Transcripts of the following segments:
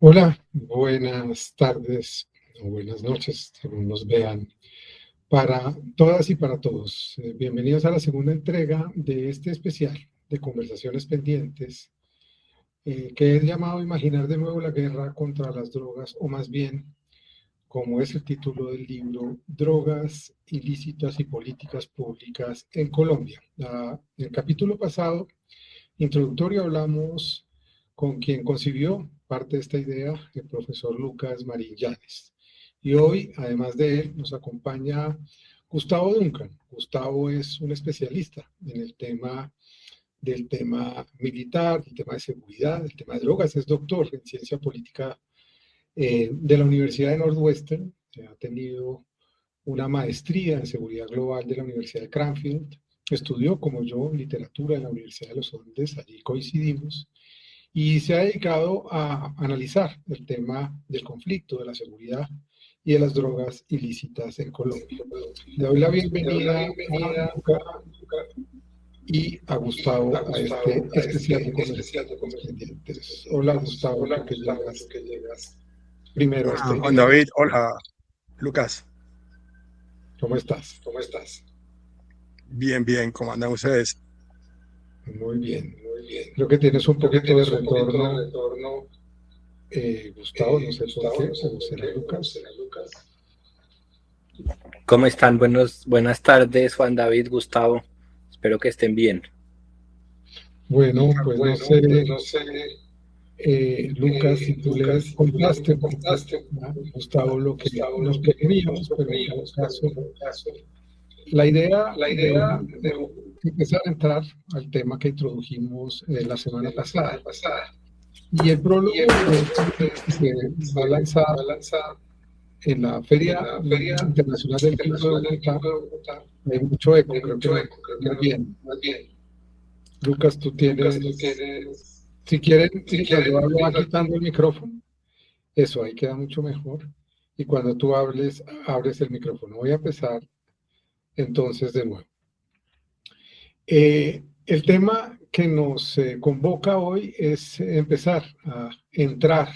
Hola, buenas tardes o buenas noches, según nos vean, para todas y para todos. Bienvenidos a la segunda entrega de este especial de conversaciones pendientes, que es llamado Imaginar de nuevo la guerra contra las drogas, o más bien, como es el título del libro, Drogas ilícitas y políticas públicas en Colombia. En el capítulo pasado introductorio hablamos con quien concibió parte de esta idea, el profesor Lucas Marín Llanes. Y hoy, además de él, nos acompaña Gustavo Duncan. Gustavo es un especialista en el tema militar, el tema de seguridad, el tema de drogas. Es doctor en ciencia política de la Universidad de Northwestern. Ha tenido una maestría en seguridad global de la Universidad de Cranfield. Estudió, como yo, literatura en la Universidad de los Andes, allí coincidimos, y se ha dedicado a analizar el tema del conflicto, de la seguridad y de las drogas ilícitas en Colombia. Le doy la bienvenida a Luca y a Gustavo a este especial de conversaciones pendientes. Hola Gustavo, tú que llegas primero a este. Juan David, hola, Lucas. ¿Cómo estás? Bien, bien, ¿cómo andan ustedes? Muy bien. Creo que tienes un poquito de retorno, Gustavo, no sé por qué, o será Lucas. ¿Cómo están? Buenas tardes, Juan David, Gustavo. Espero que estén bien. Bueno, pues no sé, Lucas, si tú le contaste un poco a Gustavo lo que queríamos, pero en todo caso, la idea de empezar a entrar al tema que introdujimos la semana pasada. Y el prólogo de este libro que se va a lanzar en la Feria Internacional del Libro de Bogotá. Hay mucho eco, creo que no muy bien. Lucas, tú tienes, si quieren, mientras yo hablo, va quitando el micrófono. Eso, ahí queda mucho mejor. Y cuando tú hables, abres el micrófono. Voy a empezar entonces de nuevo. El tema que nos convoca hoy es empezar a entrar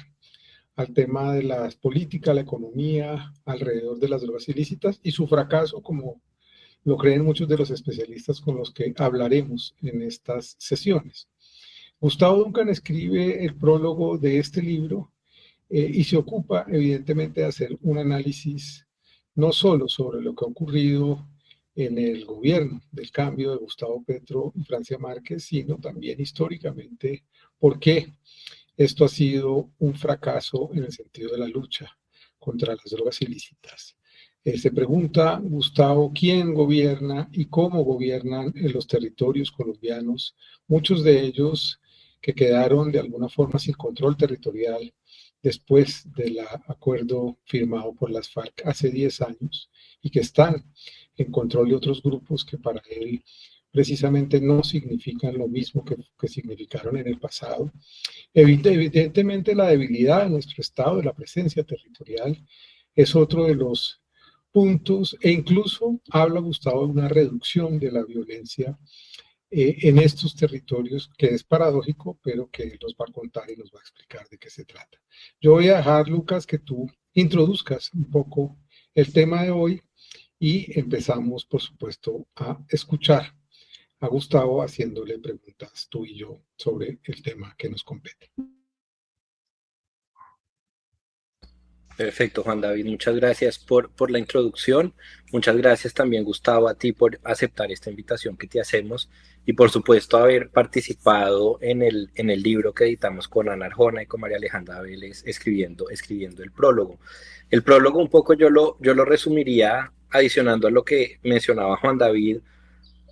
al tema de las políticas, la economía alrededor de las drogas ilícitas y su fracaso, como lo creen muchos de los especialistas con los que hablaremos en estas sesiones. Gustavo Duncan escribe el prólogo de este libro y se ocupa evidentemente de hacer un análisis no solo sobre lo que ha ocurrido en el gobierno del cambio de Gustavo Petro y Francia Márquez, sino también históricamente por qué esto ha sido un fracaso en el sentido de la lucha contra las drogas ilícitas. Se pregunta, Gustavo, ¿quién gobierna y cómo gobiernan en los territorios colombianos? Muchos de ellos que quedaron de alguna forma sin control territorial después del acuerdo firmado por las FARC hace 10 años y que están en control de otros grupos que para él precisamente no significan lo mismo que significaron en el pasado. Evidentemente la debilidad de nuestro Estado, de la presencia territorial, es otro de los puntos, e incluso habla Gustavo de una reducción de la violencia en estos territorios, que es paradójico, pero que él nos va a contar y nos va a explicar de qué se trata. Yo voy a dejar, Lucas, que tú introduzcas un poco el tema de hoy y empezamos, por supuesto, a escuchar a Gustavo haciéndole preguntas tú y yo sobre el tema que nos compete. Perfecto, Juan David. Muchas gracias por la introducción. Muchas gracias también, Gustavo, a ti por aceptar esta invitación que te hacemos y, por supuesto, haber participado en el libro que editamos con Ana Arjona y con María Alejandra Vélez escribiendo el prólogo. El prólogo un poco yo lo resumiría adicionando a lo que mencionaba Juan David,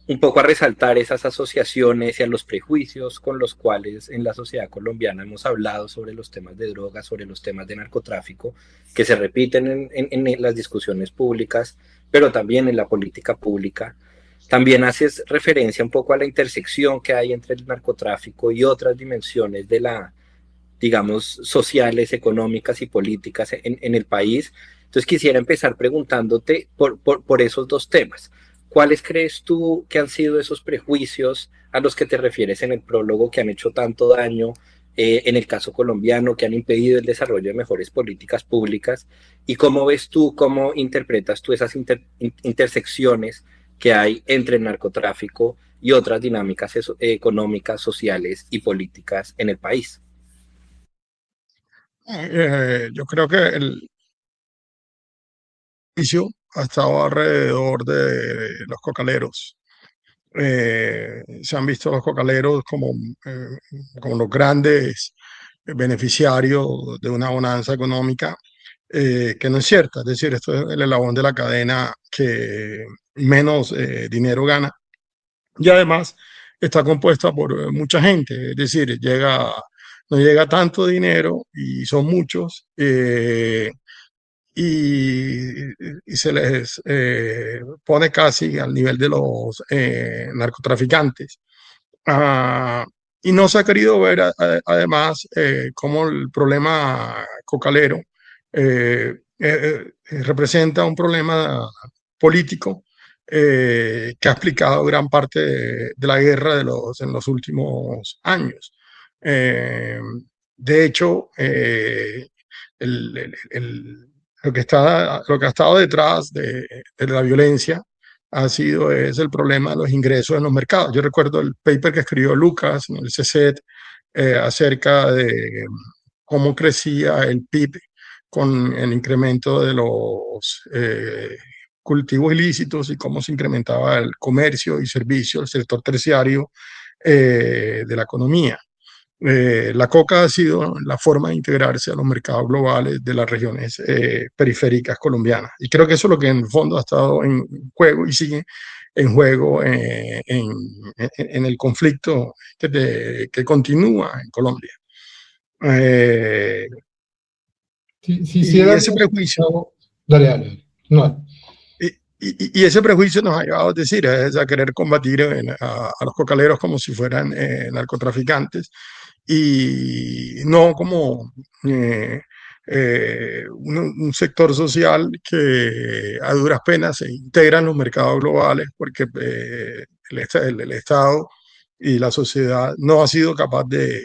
un poco a resaltar esas asociaciones y a los prejuicios con los cuales en la sociedad colombiana hemos hablado sobre los temas de drogas, sobre los temas de narcotráfico, que se repiten en las discusiones públicas, pero también en la política pública. También haces referencia un poco a la intersección que hay entre el narcotráfico y otras dimensiones de la, digamos, sociales, económicas y políticas en el país. Entonces quisiera empezar preguntándote por esos dos temas. ¿Cuáles crees tú que han sido esos prejuicios a los que te refieres en el prólogo que han hecho tanto daño en el caso colombiano, que han impedido el desarrollo de mejores políticas públicas. ¿Y cómo ves tú, cómo interpretas tú esas intersecciones que hay entre el narcotráfico y otras dinámicas económicas, sociales y políticas en el país? Yo creo que el juicio ha estado alrededor de los cocaleros. Se han visto los cocaleros como los grandes beneficiarios de una bonanza económica, que no es cierta. Es decir, esto es el eslabón de la cadena que menos dinero gana, y además está compuesta por mucha gente. Es decir, no llega tanto dinero y son muchos. Y se les pone casi al nivel de los narcotraficantes. Ah, y no se ha querido ver además cómo el problema cocalero representa un problema político que ha explicado gran parte de la guerra en los últimos años. Eh, de hecho, el, el- el- lo que ha estado detrás de la violencia es el problema de los ingresos en los mercados. Yo recuerdo el paper que escribió Lucas en el CSET acerca de cómo crecía el PIB con el incremento de los cultivos ilícitos y cómo se incrementaba el comercio y servicio, el sector terciario de la economía. La coca ha sido la forma de integrarse a los mercados globales de las regiones periféricas colombianas. Y creo que eso es lo que en el fondo ha estado en juego y sigue en juego en el conflicto que continúa en Colombia. Eh, Sí, y era ese prejuicio, dale, dale. No, y ese prejuicio nos ha llevado a decir, a querer combatir a los cocaleros como si fueran narcotraficantes y no como un sector social que a duras penas se integra en los mercados globales porque el Estado y la sociedad no ha sido capaz de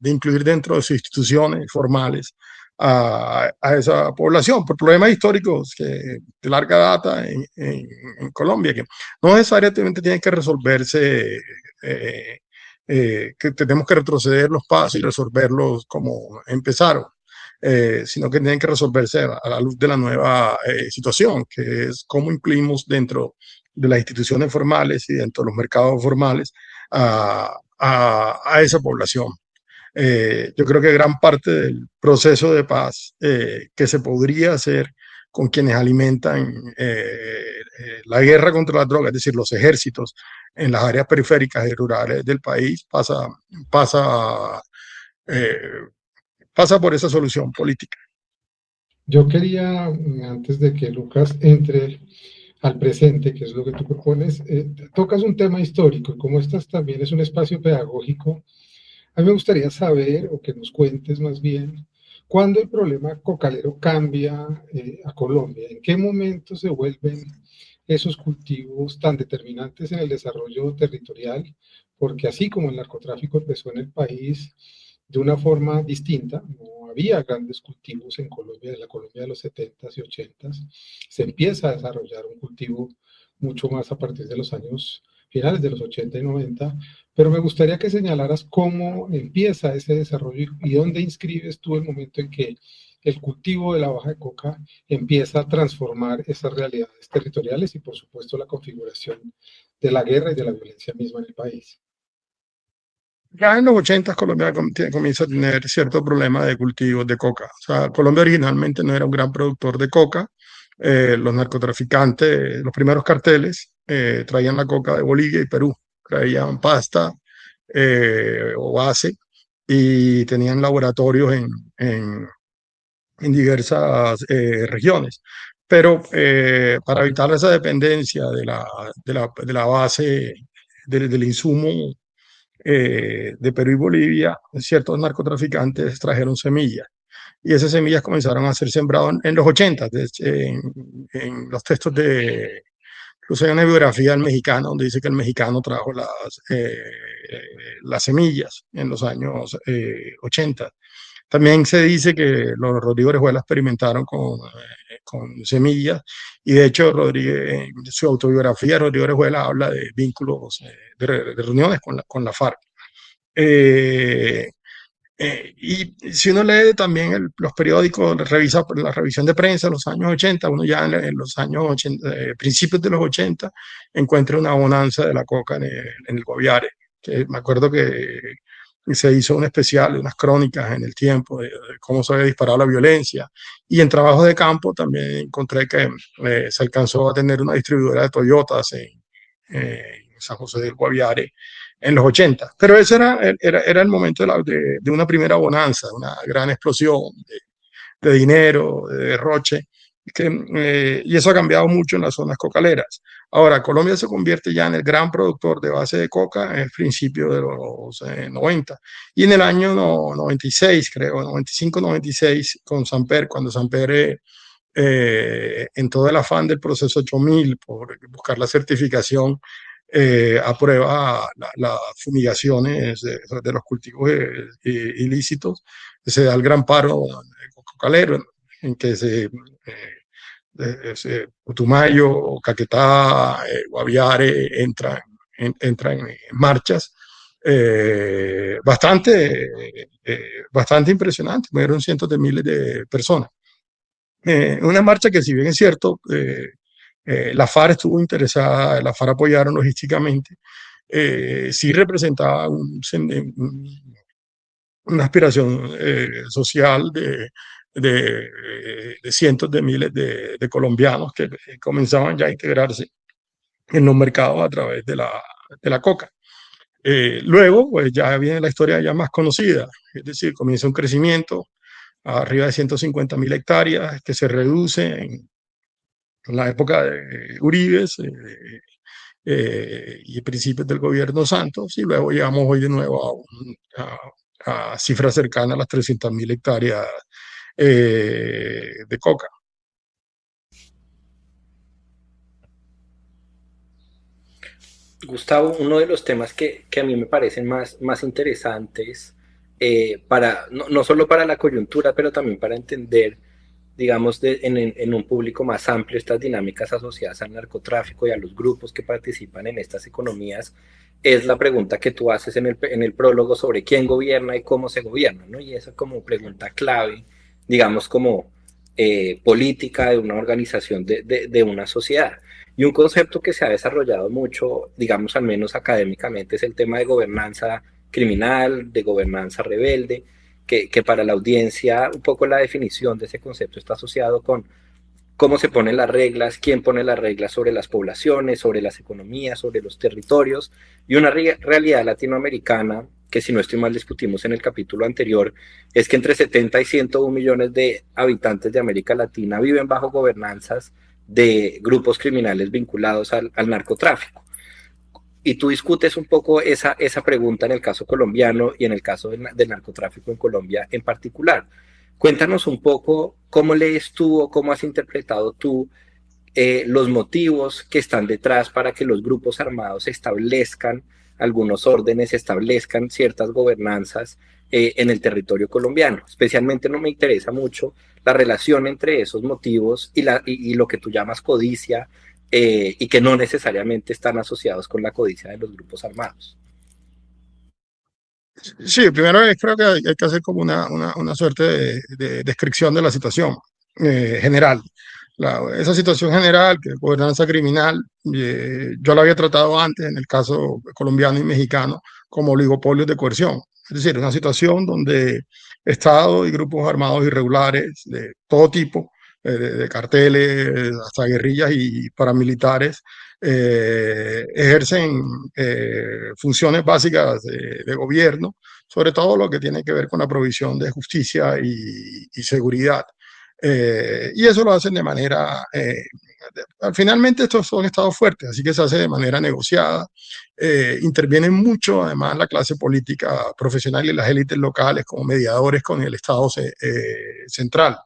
incluir dentro de sus instituciones formales a esa población por problemas históricos de larga data en Colombia, que no necesariamente tienen que resolverse, que tenemos que retroceder los pasos y resolverlos como empezaron, sino que tienen que resolverse a la luz de la nueva situación, que es cómo incluimos dentro de las instituciones formales y dentro de los mercados formales a esa población. Yo creo que gran parte del proceso de paz que se podría hacer con quienes alimentan la guerra contra las drogas, es decir, los ejércitos en las áreas periféricas y rurales del país, pasa, eh, pasa por esa solución política. yo quería, antes de que Lucas entre al presente, que es lo que tú propones, tocas un tema histórico, y como este también es un espacio pedagógico, a mí me gustaría saber, o que nos cuentes más bien, cuándo el problema cocalero cambia a Colombia, en qué momento se vuelven esos cultivos tan determinantes en el desarrollo territorial, porque así como el narcotráfico empezó en el país de una forma distinta, no había grandes cultivos en Colombia, en la Colombia de los 70s y 80s, se empieza a desarrollar un cultivo mucho más a partir de los años finales de los 80 y 90, pero me gustaría que señalaras cómo empieza ese desarrollo y dónde inscribes tú el momento en que el cultivo de la hoja de coca empieza a transformar esas realidades territoriales y, por supuesto, la configuración de la guerra y de la violencia misma en el país. Ya en los 80 Colombia comienza a tener cierto problema de cultivos de coca. O sea, Colombia originalmente no era un gran productor de coca. Los narcotraficantes, los primeros carteles, traían la coca de Bolivia y Perú. Traían pasta o base y tenían laboratorios en diversas regiones. Pero para evitar esa dependencia de la base del insumo de Perú y Bolivia, ciertos narcotraficantes trajeron semillas y esas semillas comenzaron a ser sembradas en los 80, en los textos Incluso hay una biografía del mexicano donde dice que el mexicano trajo las semillas en los años 80. También se dice que los Rodrigo Orejuela experimentaron con semillas, y de hecho en su autobiografía Rodrigo Orejuela habla de vínculos, de reuniones con la FARC. Y si uno lee también los periódicos, revisa la revisión de prensa de los años 80, uno ya en los años 80, principios de los 80, encuentra una bonanza de la coca en el Guaviare. Que me acuerdo que se hizo un especial, unas crónicas en El Tiempo de cómo se había disparado la violencia. Y en trabajo de campo también encontré que se alcanzó a tener una distribuidora de Toyotas en San José del Guaviare en los 80. Pero ese era el momento de una primera bonanza, una gran explosión de dinero, de derroche, y eso ha cambiado mucho en las zonas cocaleras. Ahora, Colombia se convierte ya en el gran productor de base de coca en el principio de los 90. Y en el año 96, creo, 95-96, con Samper, cuando Samper, en todo el afán del proceso 8000, por buscar la certificación, aprueba las fumigaciones de los cultivos ilícitos. Se da el gran paro cocalero, en que Putumayo, Caquetá, Guaviare entran en marchas bastante impresionantes. Murieron cientos de miles de personas. Una marcha que, si bien es cierto, la FARC estuvo interesada, la FARC apoyaron logísticamente, sí representaba una aspiración social de cientos de miles de colombianos que comenzaban ya a integrarse en los mercados a través de la coca. Luego, pues ya viene la historia ya más conocida, es decir, comienza un crecimiento arriba de 150.000 hectáreas que se reduce en la época de Uribe y principios del gobierno Santos, y luego llegamos hoy de nuevo a cifras cercanas a las 300.000 hectáreas de coca. Gustavo, uno de los temas que a mí me parecen más interesantes, no solo para la coyuntura, pero también para entender, digamos, en un público más amplio estas dinámicas asociadas al narcotráfico y a los grupos que participan en estas economías, es la pregunta que tú haces en el prólogo sobre quién gobierna y cómo se gobierna, ¿no? Y esa como pregunta clave, digamos, como política de una organización de una sociedad. Y un concepto que se ha desarrollado mucho, digamos, al menos académicamente, es el tema de gobernanza criminal, de gobernanza rebelde, que para la audiencia un poco la definición de ese concepto está asociado con cómo se ponen las reglas, quién pone las reglas sobre las poblaciones, sobre las economías, sobre los territorios, y una realidad latinoamericana que, si no estoy mal, discutimos en el capítulo anterior, es que entre 70 y 101 millones de habitantes de América Latina viven bajo gobernanzas de grupos criminales vinculados al narcotráfico. Y tú discutes un poco esa pregunta en el caso colombiano y en el caso del narcotráfico en Colombia en particular. Cuéntanos un poco cómo lees tú o cómo has interpretado tú los motivos que están detrás para que los grupos armados establezcan algunos órdenes, establezcan ciertas gobernanzas en el territorio colombiano. Especialmente no me interesa mucho la relación entre esos motivos y lo que tú llamas codicia, y que no necesariamente están asociados con la codicia de los grupos armados. Sí, primero creo que hay que hacer como una suerte de descripción de la situación general. Esa situación general, que es gobernanza criminal, yo la había tratado antes en el caso colombiano y mexicano como oligopolios de coerción. Es decir, una situación donde Estado y grupos armados irregulares de todo tipo, de carteles hasta guerrillas y paramilitares, ejercen funciones básicas de gobierno, sobre todo lo que tiene que ver con la provisión de justicia y seguridad. Y eso lo hacen de manera, finalmente estos son estados fuertes, así que se hace de manera negociada. Intervienen mucho además la clase política profesional y las élites locales como mediadores con el Estado central.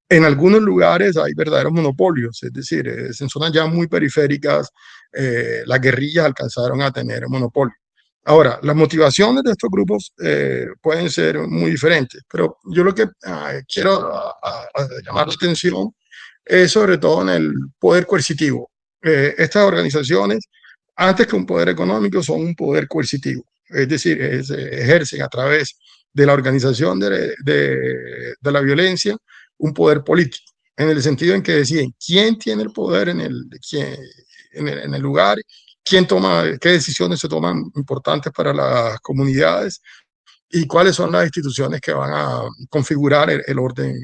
En algunos lugares hay verdaderos monopolios, es decir, en zonas ya muy periféricas, las guerrillas alcanzaron a tener monopolio. Ahora, las motivaciones de estos grupos pueden ser muy diferentes, pero yo lo que quiero llamar la atención es sobre todo en el poder coercitivo. Estas organizaciones, antes que un poder económico, son un poder coercitivo, es decir, ejercen a través de la organización de la violencia un poder político, en el sentido en que deciden quién tiene el poder en el lugar, quién toma, qué decisiones se toman importantes para las comunidades y cuáles son las instituciones que van a configurar el orden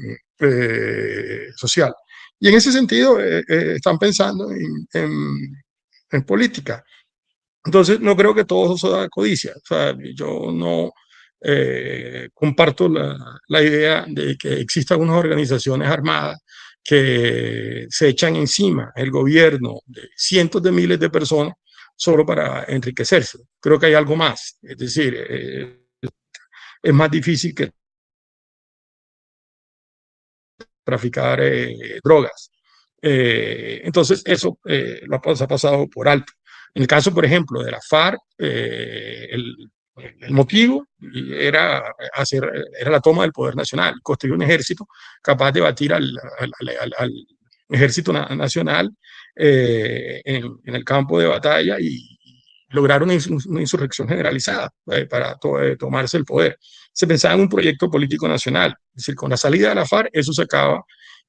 social. Y en ese sentido están pensando en política. Entonces, no creo que todo eso sea codicia. O sea, yo no comparto la idea de que existan unas organizaciones armadas que se echan encima el gobierno de cientos de miles de personas solo para enriquecerse. Creo que hay algo más. Es decir, es más difícil que traficar drogas. Entonces, eso se ha pasado por alto. En el caso, por ejemplo, de la FARC, el motivo era la toma del poder nacional, construir un ejército capaz de batir al ejército nacional en el campo de batalla y lograr una insurrección generalizada para tomarse el poder. Se pensaba en un proyecto político nacional, es decir, con la salida de la FARC eso se acaba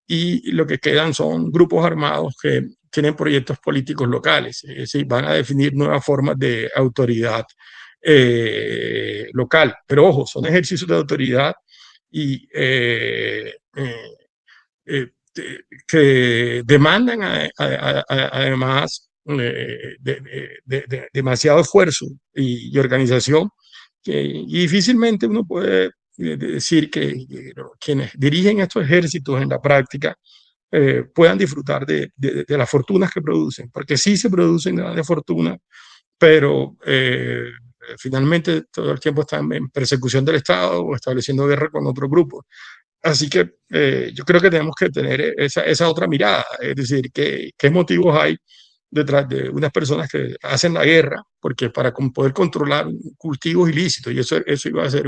y lo que quedan son grupos armados que tienen proyectos políticos locales, es decir, van a definir nuevas formas de autoridad local. Pero ojo, son ejercicios de autoridad y que demandan además demasiado esfuerzo y organización y difícilmente uno puede decir que quienes dirigen estos ejércitos en la práctica puedan disfrutar de las fortunas que producen, porque sí se producen grandes fortunas, pero finalmente todo el tiempo están en persecución del Estado o estableciendo guerra con otros grupos. Así que yo creo que tenemos que tener esa otra mirada, es decir, qué motivos hay detrás de unas personas que hacen la guerra, porque para poder controlar cultivos ilícitos, y eso iba a ser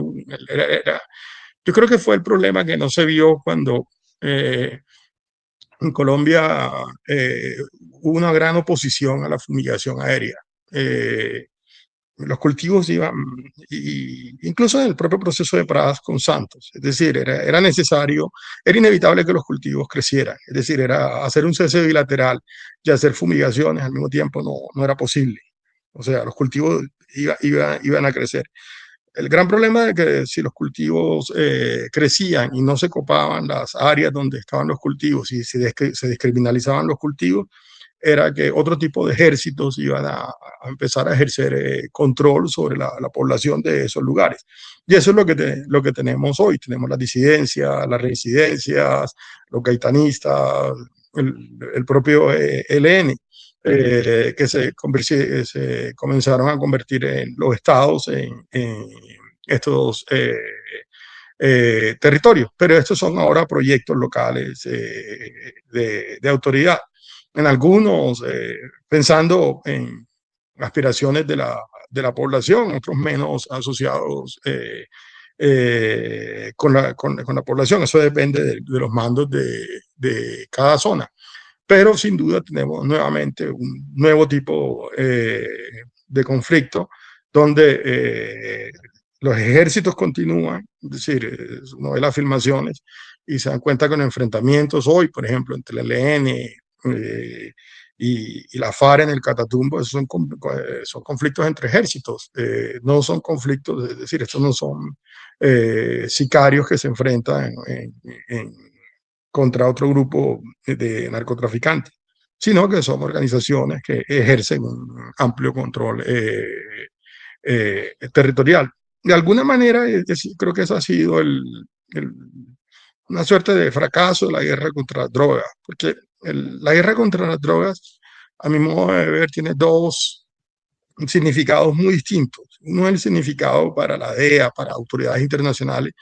yo creo que fue el problema que no se vio cuando en Colombia hubo una gran oposición a la fumigación aérea. Los cultivos iban, incluso en el propio proceso de Pradas con Santos, es decir, era necesario, era inevitable que los cultivos crecieran, es decir, era hacer un cese bilateral y hacer fumigaciones al mismo tiempo no era posible. O sea, los cultivos iban a crecer. El gran problema es que si los cultivos crecían y no se copaban las áreas donde estaban los cultivos y se descriminalizaban los cultivos, era que otro tipo de ejércitos iban a empezar a ejercer control sobre la población de esos lugares. Y eso es lo que tenemos hoy. Tenemos las disidencias, las residencias, los gaitanistas, el propio ELN. Que se comenzaron a convertir en los estados en estos territorios, pero estos son ahora proyectos locales de autoridad. En algunos pensando en aspiraciones de la población, otros menos asociados con la población. Eso depende de los mandos de cada zona. Pero sin duda tenemos nuevamente un nuevo tipo de conflicto donde los ejércitos continúan, es decir, uno ve las filmaciones y se dan cuenta con enfrentamientos hoy, por ejemplo, entre el ELN y la FARC en el Catatumbo, esos son conflictos entre ejércitos, no son conflictos, es decir, estos no son sicarios que se enfrentan contra otro grupo de narcotraficantes, sino que son organizaciones que ejercen un amplio control territorial. De alguna manera, creo que ese ha sido una suerte de fracaso de la guerra contra las drogas, porque la guerra contra las drogas, a mi modo de ver, tiene dos significados muy distintos. Uno es el significado para la DEA, para autoridades internacionales,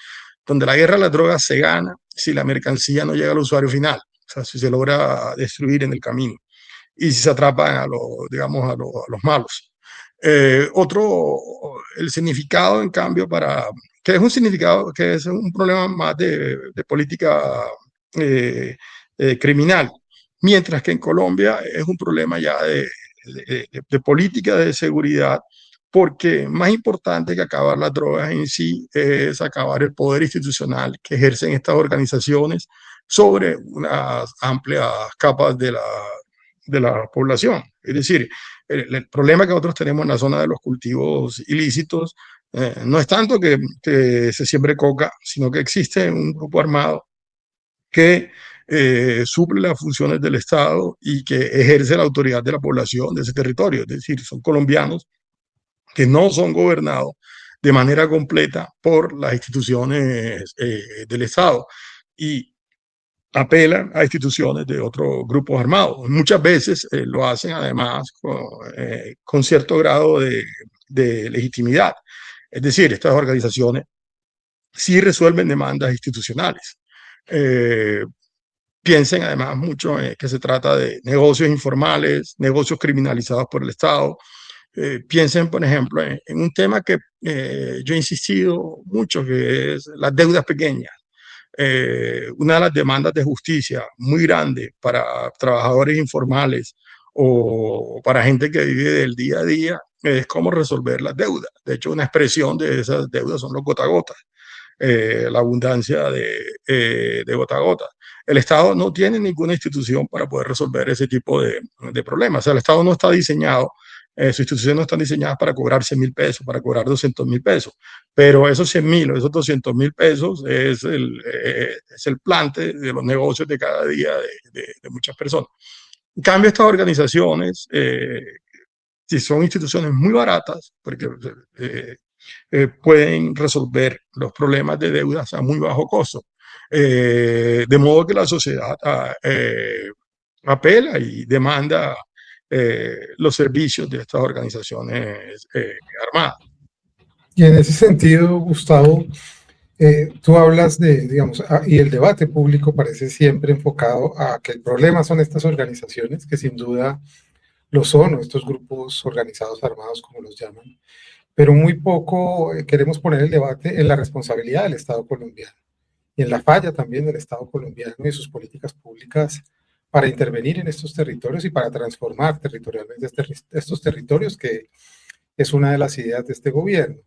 donde la guerra a las drogas se gana si la mercancía no llega al usuario final, o sea, si se logra destruir en el camino y si se atrapan a los, digamos, a los malos. Otro, el significado, en cambio, que es un significado, que es un problema más de política criminal, mientras que en Colombia es un problema ya de política de seguridad, porque más importante que acabar las drogas en sí es acabar el poder institucional que ejercen estas organizaciones sobre unas amplias capas de la población. Es decir, el problema que nosotros tenemos en la zona de los cultivos ilícitos no es tanto que se siembre coca, sino que existe un grupo armado que suple las funciones del Estado y que ejerce la autoridad de la población de ese territorio. Es decir, son colombianos que no son gobernados de manera completa por las instituciones del Estado y apelan a instituciones de otros grupos armados. Muchas veces lo hacen además con cierto grado de legitimidad. Es decir, estas organizaciones sí resuelven demandas institucionales. Piensen además mucho que se trata de negocios informales, negocios criminalizados por el Estado. Piensen, por ejemplo, en un tema que yo he insistido mucho, que es las deudas pequeñas. Una de las demandas de justicia muy grande para trabajadores informales o para gente que vive del día a día es cómo resolver las deudas. De hecho, una expresión de esas deudas son los gota a gota, la abundancia de gota a gota. El Estado no tiene ninguna institución para poder resolver ese tipo de problemas. O sea, el Estado no está diseñado, sus instituciones no están diseñadas para cobrar 100.000 pesos, para cobrar 200.000 pesos, pero esos 100.000 o esos 200.000 pesos es el plante de los negocios de cada día de muchas personas. En cambio, estas organizaciones, si son instituciones muy baratas, porque pueden resolver los problemas de deudas a muy bajo costo. De modo que la sociedad apela y demanda los servicios de estas organizaciones armadas. Y en ese sentido, Gustavo, tú hablas de, digamos, y el debate público parece siempre enfocado a que el problema son estas organizaciones, que sin duda lo son, o estos grupos organizados armados, como los llaman, pero muy poco queremos poner el debate en la responsabilidad del Estado colombiano y en la falla también del Estado colombiano y sus políticas públicas para intervenir en estos territorios y para transformar territorialmente estos territorios, que es una de las ideas de este gobierno.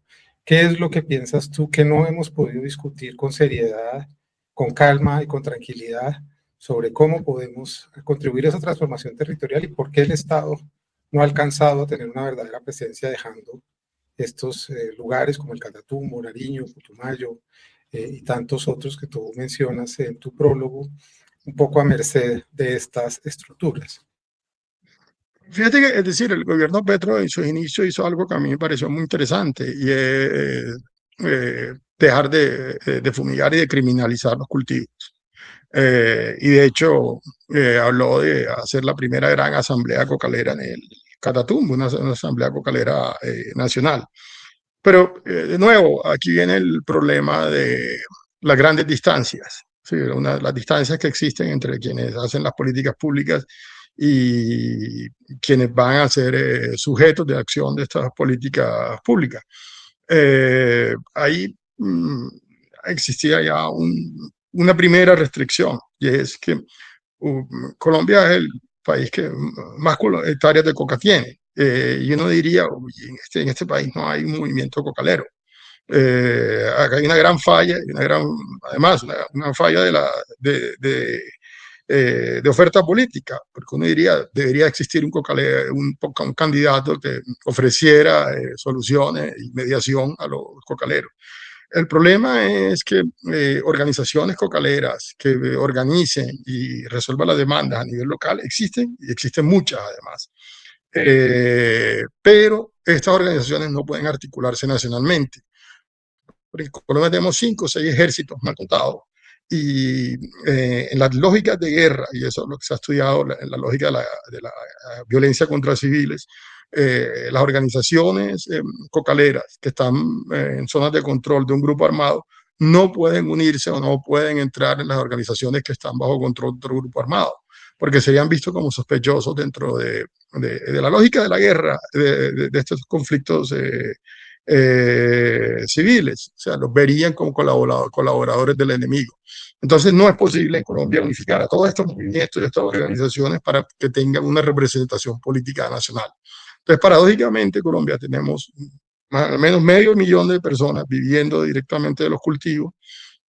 ¿Qué es lo que piensas tú que no hemos podido discutir con seriedad, con calma y con tranquilidad sobre cómo podemos contribuir a esa transformación territorial y por qué el Estado no ha alcanzado a tener una verdadera presencia dejando estos lugares como el Catatumbo, Nariño, Putumayo y tantos otros que tú mencionas en tu prólogo, un poco a merced de estas estructuras? Fíjate que, es decir, el gobierno Petro en sus inicios hizo algo que a mí me pareció muy interesante y es dejar de fumigar y de criminalizar los cultivos. Y de hecho habló de hacer la primera gran asamblea cocalera en el Catatumbo, una asamblea cocalera nacional. Pero de nuevo, aquí viene el problema de las grandes distancias, ¿sí? Las distancias que existen entre quienes hacen las políticas públicas y quienes van a ser sujetos de acción de estas políticas públicas. Ahí existía ya una primera restricción, y es que Colombia es el país que más hectáreas de coca tiene. Y uno diría, en este país no hay un movimiento cocalero. Acá hay una gran falla, además, una falla de oferta política, porque uno diría, debería existir un candidato que ofreciera soluciones y mediación a los cocaleros. El problema es que organizaciones cocaleras que organicen y resuelvan las demandas a nivel local existen, y existen muchas además. Pero estas organizaciones no pueden articularse nacionalmente. Porque en Colombia tenemos 5 o 6 ejércitos mal contados. Y en las lógicas de guerra, y eso es lo que se ha estudiado, en la lógica de la violencia contra civiles, las organizaciones cocaleras que están en zonas de control de un grupo armado no pueden unirse o no pueden entrar en las organizaciones que están bajo control de otro grupo armado, porque serían vistos como sospechosos dentro de la lógica de la guerra, de estos conflictos civiles. O sea, los verían como colaboradores del enemigo. Entonces, no es posible en Colombia unificar a todos estos movimientos y estas organizaciones para que tengan una representación política nacional. Entonces, paradójicamente, en Colombia tenemos al menos medio millón de personas viviendo directamente de los cultivos.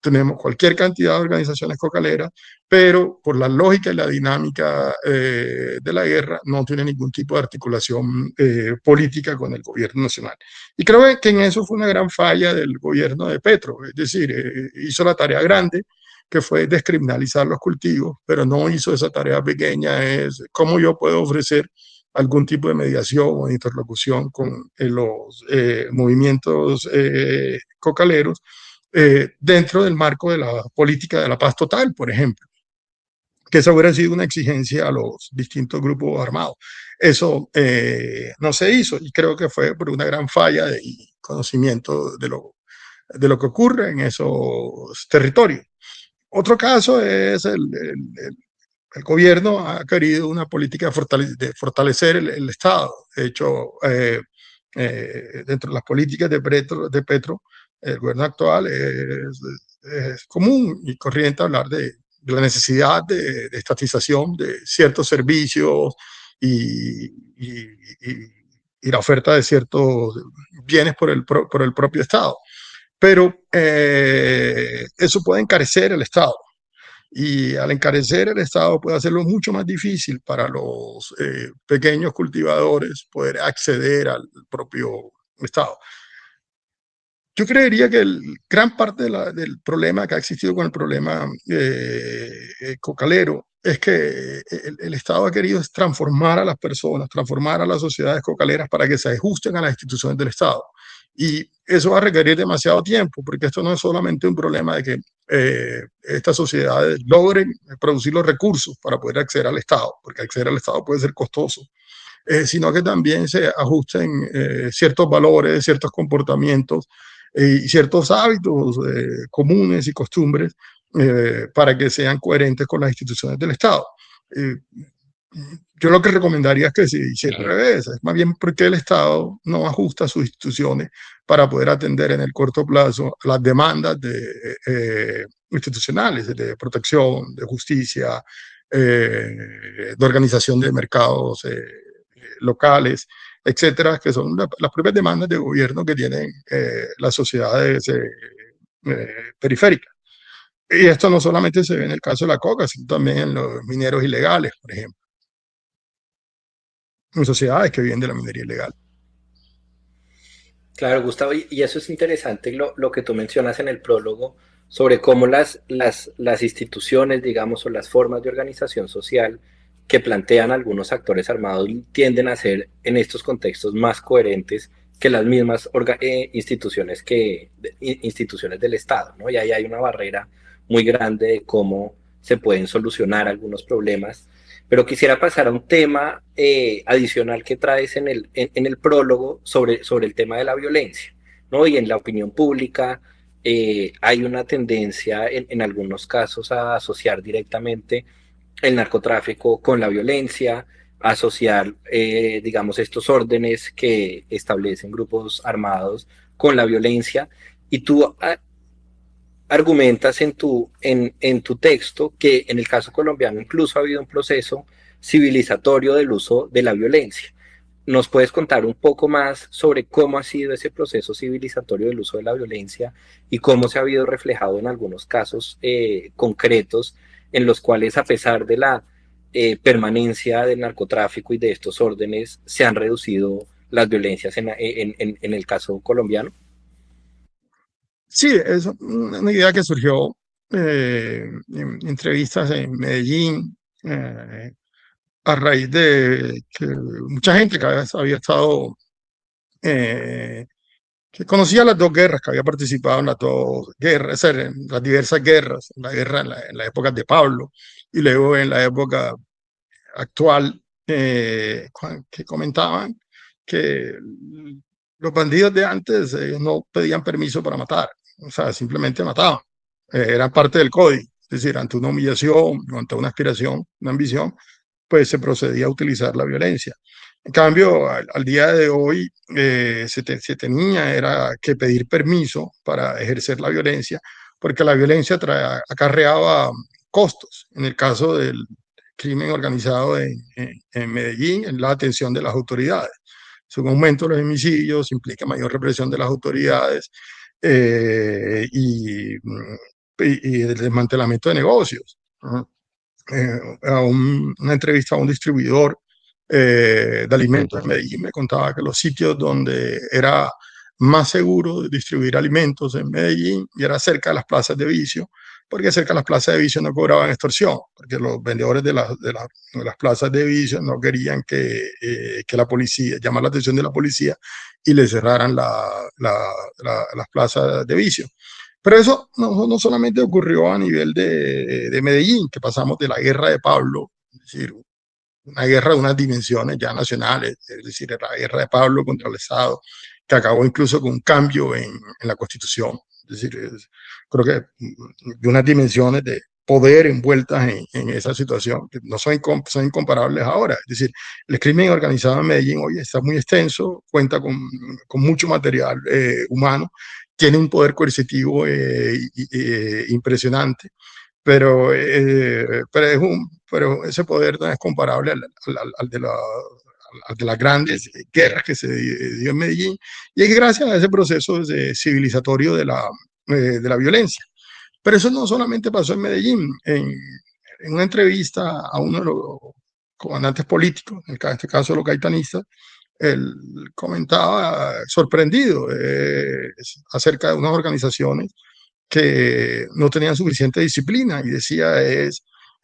Tenemos cualquier cantidad de organizaciones cocaleras, pero por la lógica y la dinámica de la guerra no tiene ningún tipo de articulación política con el gobierno nacional. Y creo que en eso fue una gran falla del gobierno de Petro, es decir, hizo la tarea grande, que fue descriminalizar los cultivos, pero no hizo esa tarea pequeña, es cómo yo puedo ofrecer algún tipo de mediación o de interlocución con los movimientos cocaleros dentro del marco de la política de la paz total, por ejemplo, que esa hubiera sido una exigencia a los distintos grupos armados. Eso no se hizo y creo que fue por una gran falla de conocimiento de lo que ocurre en esos territorios. Otro caso es el gobierno ha querido una política de fortalecer el Estado. De hecho, dentro de las políticas de Petro, el gobierno actual es común y corriente hablar de la necesidad de estatización de ciertos servicios y la oferta de ciertos bienes por el propio Estado. Pero eso puede encarecer el Estado. Y al encarecer el Estado puede hacerlo mucho más difícil para los pequeños cultivadores poder acceder al propio Estado. Yo creería que gran parte del problema que ha existido con el problema cocalero es que el Estado ha querido transformar a las personas, transformar a las sociedades cocaleras para que se ajusten a las instituciones del Estado. Y eso va a requerir demasiado tiempo, porque esto no es solamente un problema de que estas sociedades logren producir los recursos para poder acceder al Estado, porque acceder al Estado puede ser costoso, sino que también se ajusten ciertos valores, ciertos comportamientos y ciertos hábitos comunes y costumbres para que sean coherentes con las instituciones del Estado. Yo lo que recomendaría es que se hiciera al revés, es más bien porque el Estado no ajusta sus instituciones para poder atender en el corto plazo las demandas institucionales de protección, de justicia, de organización de mercados locales, etcétera, que son las propias demandas de gobierno que tienen las sociedades periféricas. Y esto no solamente se ve en el caso de la coca, sino también en los mineros ilegales, por ejemplo, en sociedades que viven de la minería ilegal. Claro, Gustavo, y eso es interesante lo que tú mencionas en el prólogo sobre cómo las instituciones, digamos, o las formas de organización social que plantean algunos actores armados tienden a ser en estos contextos más coherentes que las mismas instituciones del Estado, ¿no? Y ahí hay una barrera muy grande de cómo se pueden solucionar algunos problemas. Pero quisiera pasar a un tema adicional que traes en el prólogo sobre el tema de la violencia, ¿no? Y en la opinión pública hay una tendencia en algunos casos a asociar directamente el narcotráfico con la violencia, asociar, digamos, estos órdenes que establecen grupos armados con la violencia. Y tú argumentas en tu texto que en el caso colombiano incluso ha habido un proceso civilizatorio del uso de la violencia. ¿Nos puedes contar un poco más sobre cómo ha sido ese proceso civilizatorio del uso de la violencia y cómo se ha habido reflejado en algunos casos concretos en los cuales, a pesar de la permanencia del narcotráfico y de estos órdenes, se han reducido las violencias en el caso colombiano? Sí, es una idea que surgió en entrevistas en Medellín, a raíz de que mucha gente que había estado, que conocía las dos guerras, que había participado en las dos guerras, en las diversas guerras, en la guerra en la época de Pablo y luego en la época actual, que comentaban que los bandidos de antes no pedían permiso para matar. o sea, simplemente mataban. Era parte del código, es decir, ante una humillación, ante una aspiración, una ambición, pues se procedía a utilizar la violencia. En cambio, al día de hoy se tenía era que pedir permiso para ejercer la violencia, porque la violencia acarreaba costos. En el caso del crimen organizado en Medellín, en la atención de las autoridades. Es un aumento de los homicidios, implica mayor represión de las autoridades eh, y, y el desmantelamiento de negocios. ¿No? Una entrevista a un distribuidor de alimentos en Medellín me contaba que los sitios donde era más seguro distribuir alimentos en Medellín y era cerca de las plazas de vicio, porque cerca de las plazas de vicio no cobraban extorsión, porque los vendedores de las plazas de vicio no querían que la policía, llamar la atención de la policía y le cerraran las plazas de vicio. Pero eso no solamente ocurrió a nivel de Medellín, que pasamos de la guerra de Pablo, es decir, una guerra de unas dimensiones ya nacionales, es decir, la guerra de Pablo contra el Estado, que acabó incluso con un cambio en la Constitución. Es decir, creo que de unas dimensiones de poder envueltas en esa situación, que no son incomparables ahora. Es decir, el crimen organizado en Medellín hoy está muy extenso, cuenta con mucho material humano, tiene un poder coercitivo impresionante, pero ese poder no es comparable al de las grandes guerras que se dio en Medellín, y es gracias a ese proceso civilizatorio de la violencia. Pero eso no solamente pasó en Medellín. En una entrevista a uno de los comandantes políticos, en este caso los gaitanistas, él comentaba sorprendido acerca de unas organizaciones que no tenían suficiente disciplina y decía en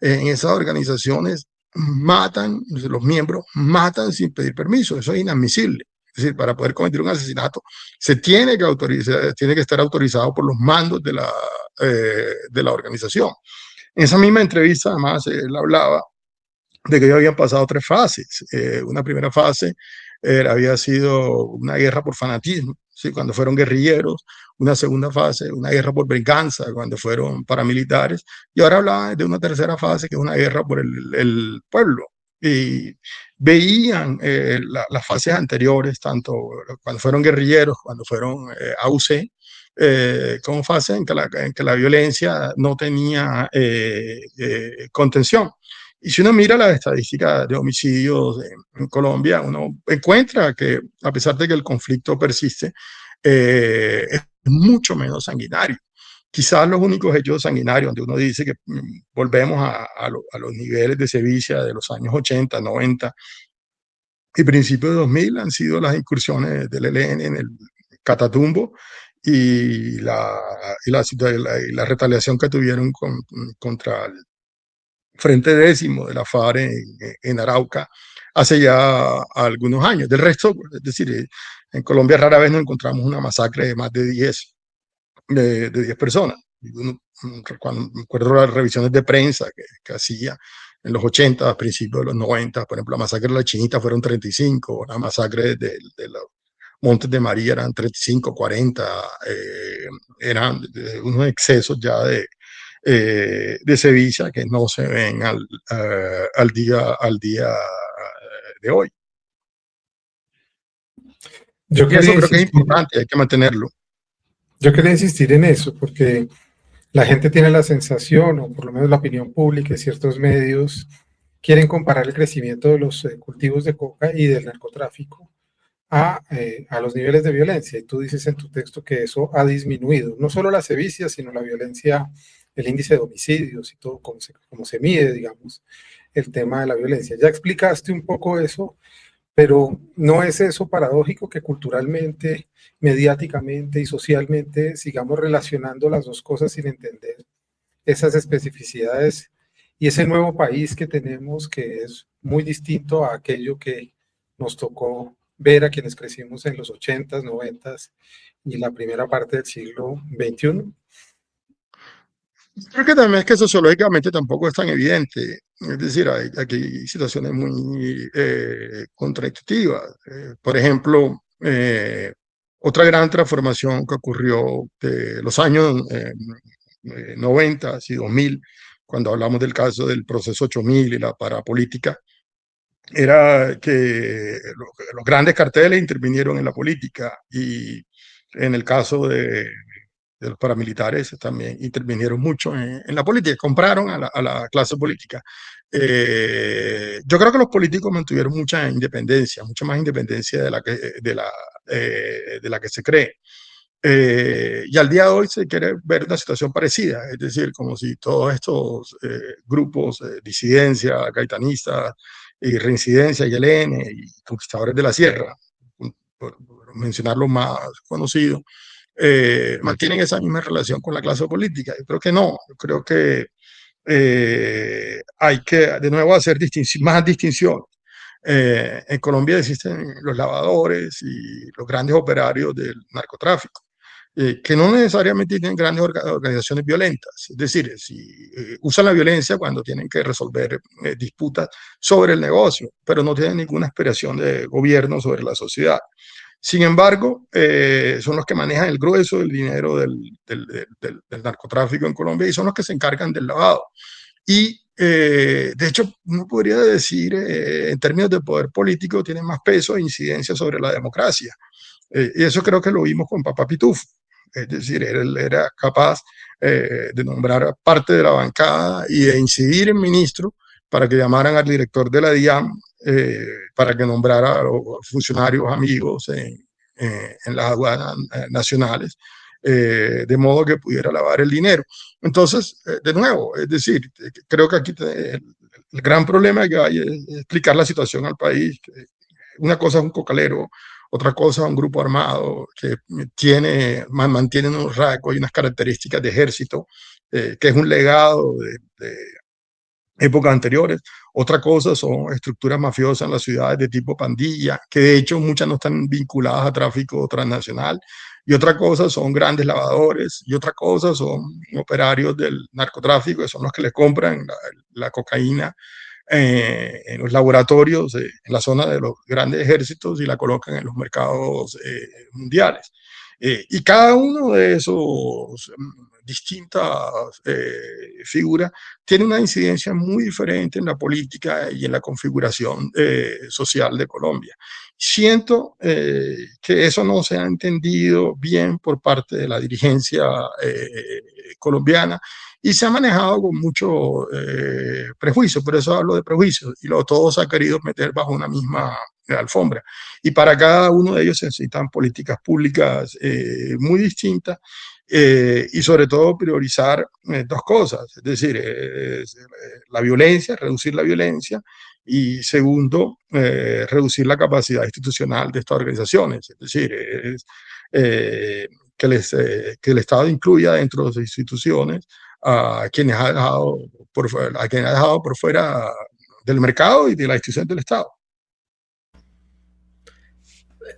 esas organizaciones matan, los miembros matan sin pedir permiso, eso es inadmisible. Es decir, para poder cometer un asesinato se tiene que autorizar, tiene que estar autorizado por los mandos de la organización. En esa misma entrevista, además, él hablaba de que ya habían pasado 3 fases. Una primera fase había sido una guerra por fanatismo, ¿sí? Cuando fueron guerrilleros. Una segunda fase, una guerra por venganza, cuando fueron paramilitares. Y ahora hablaba de una tercera fase, que es una guerra por el pueblo. Y veían las fases anteriores, tanto cuando fueron guerrilleros, cuando fueron AUC, como fase en que la violencia no tenía contención. Y si uno mira las estadísticas de homicidios en Colombia, uno encuentra que, a pesar de que el conflicto persiste, es mucho menos sanguinario. Quizás los únicos hechos sanguinarios donde uno dice que volvemos a los niveles de sevicia de los años 80, 90 y principios de 2000 han sido las incursiones del ELN en el Catatumbo y la retaliación que tuvieron contra el Frente Décimo de la FARC en Arauca hace ya algunos años. Del resto, es decir, en Colombia rara vez nos encontramos una masacre de más de 10 personas. Cuando me acuerdo las revisiones de prensa que hacía en los 80, a principios de los 90, por ejemplo, la masacre de la Chinita fueron 35, la masacre de los Montes de María eran 35, 40, eran unos excesos ya de sevicia que no se ven al día de hoy. Yo y eso creo que es importante, hay que mantenerlo. Yo quería insistir en eso, porque la gente tiene la sensación, o por lo menos la opinión pública y ciertos medios, quieren comparar el crecimiento de los cultivos de coca y del narcotráfico a los niveles de violencia. Y tú dices en tu texto que eso ha disminuido, no solo la sevicia, sino la violencia, el índice de homicidios y todo, cómo se mide, digamos, el tema de la violencia. Ya explicaste un poco eso, pero ¿no es eso paradójico que culturalmente, mediáticamente y socialmente sigamos relacionando las dos cosas sin entender esas especificidades y ese nuevo país que tenemos, que es muy distinto a aquello que nos tocó ver a quienes crecimos en los 80s, 90s y la primera parte del siglo XXI? Creo que también es que sociológicamente tampoco es tan evidente. Es decir, aquí hay situaciones muy contradictivas. Por ejemplo, Otra gran transformación que ocurrió de los años 90 y 2000, cuando hablamos del caso del proceso 8000 y la parapolítica, era que los grandes carteles intervinieron en la política y en el caso de los paramilitares también intervinieron mucho en la política, compraron a la clase política. Yo creo que los políticos mantuvieron mucha independencia, mucha más independencia de la que se cree. Y al día de hoy se quiere ver una situación parecida, es decir, como si todos estos grupos, disidencia, gaitanistas, y reincidencia, y ELN, y conquistadores de la sierra, por mencionar los más conocidos, mantienen esa misma relación con la clase política. Yo creo que no, yo creo que hay que de nuevo hacer más distinciones. En Colombia existen los lavadores y los grandes operarios del narcotráfico, que no necesariamente tienen grandes organizaciones violentas, es decir, si usan la violencia cuando tienen que resolver disputas sobre el negocio, pero no tienen ninguna aspiración de gobierno sobre la sociedad. Sin embargo, son los que manejan el grueso del dinero del narcotráfico en Colombia y son los que se encargan del lavado. Y de hecho, uno podría decir, en términos de poder político, tiene más peso e incidencia sobre la democracia. Y eso creo que lo vimos con Papá Pitufo. Es decir, él era capaz de nombrar parte de la bancada y de incidir en ministros para que llamaran al director de la DIAN, para que nombrara a los funcionarios amigos en las aduanas nacionales, de modo que pudiera lavar el dinero. Entonces, de nuevo, es decir, creo que aquí el gran problema que hay es explicar la situación al país. Una cosa es un cocalero, otra cosa es un grupo armado que mantiene unos rasgos y unas características de ejército, que es un legado de épocas anteriores. Otra cosa son estructuras mafiosas en las ciudades de tipo pandilla, que de hecho muchas no están vinculadas a tráfico transnacional. Y otra cosa son grandes lavadores, y otra cosa son operarios del narcotráfico, que son los que le compran la cocaína en los laboratorios, en la zona de los grandes ejércitos, y la colocan en los mercados mundiales. Y cada uno de esos distintas figuras tiene una incidencia muy diferente en la política y en la configuración social de Colombia. Siento que eso no se ha entendido bien por parte de la dirigencia colombiana y se ha manejado con mucho prejuicio. Por eso hablo de prejuicios, y todos se ha querido meter bajo una misma alfombra. Y para cada uno de ellos se necesitan políticas públicas muy distintas, y sobre todo priorizar dos cosas, es decir, la violencia, reducir la violencia, y segundo, reducir la capacidad institucional de estas organizaciones, es decir, que el Estado incluya dentro de sus instituciones a quienes ha dejado por fuera del mercado y de la institución del Estado.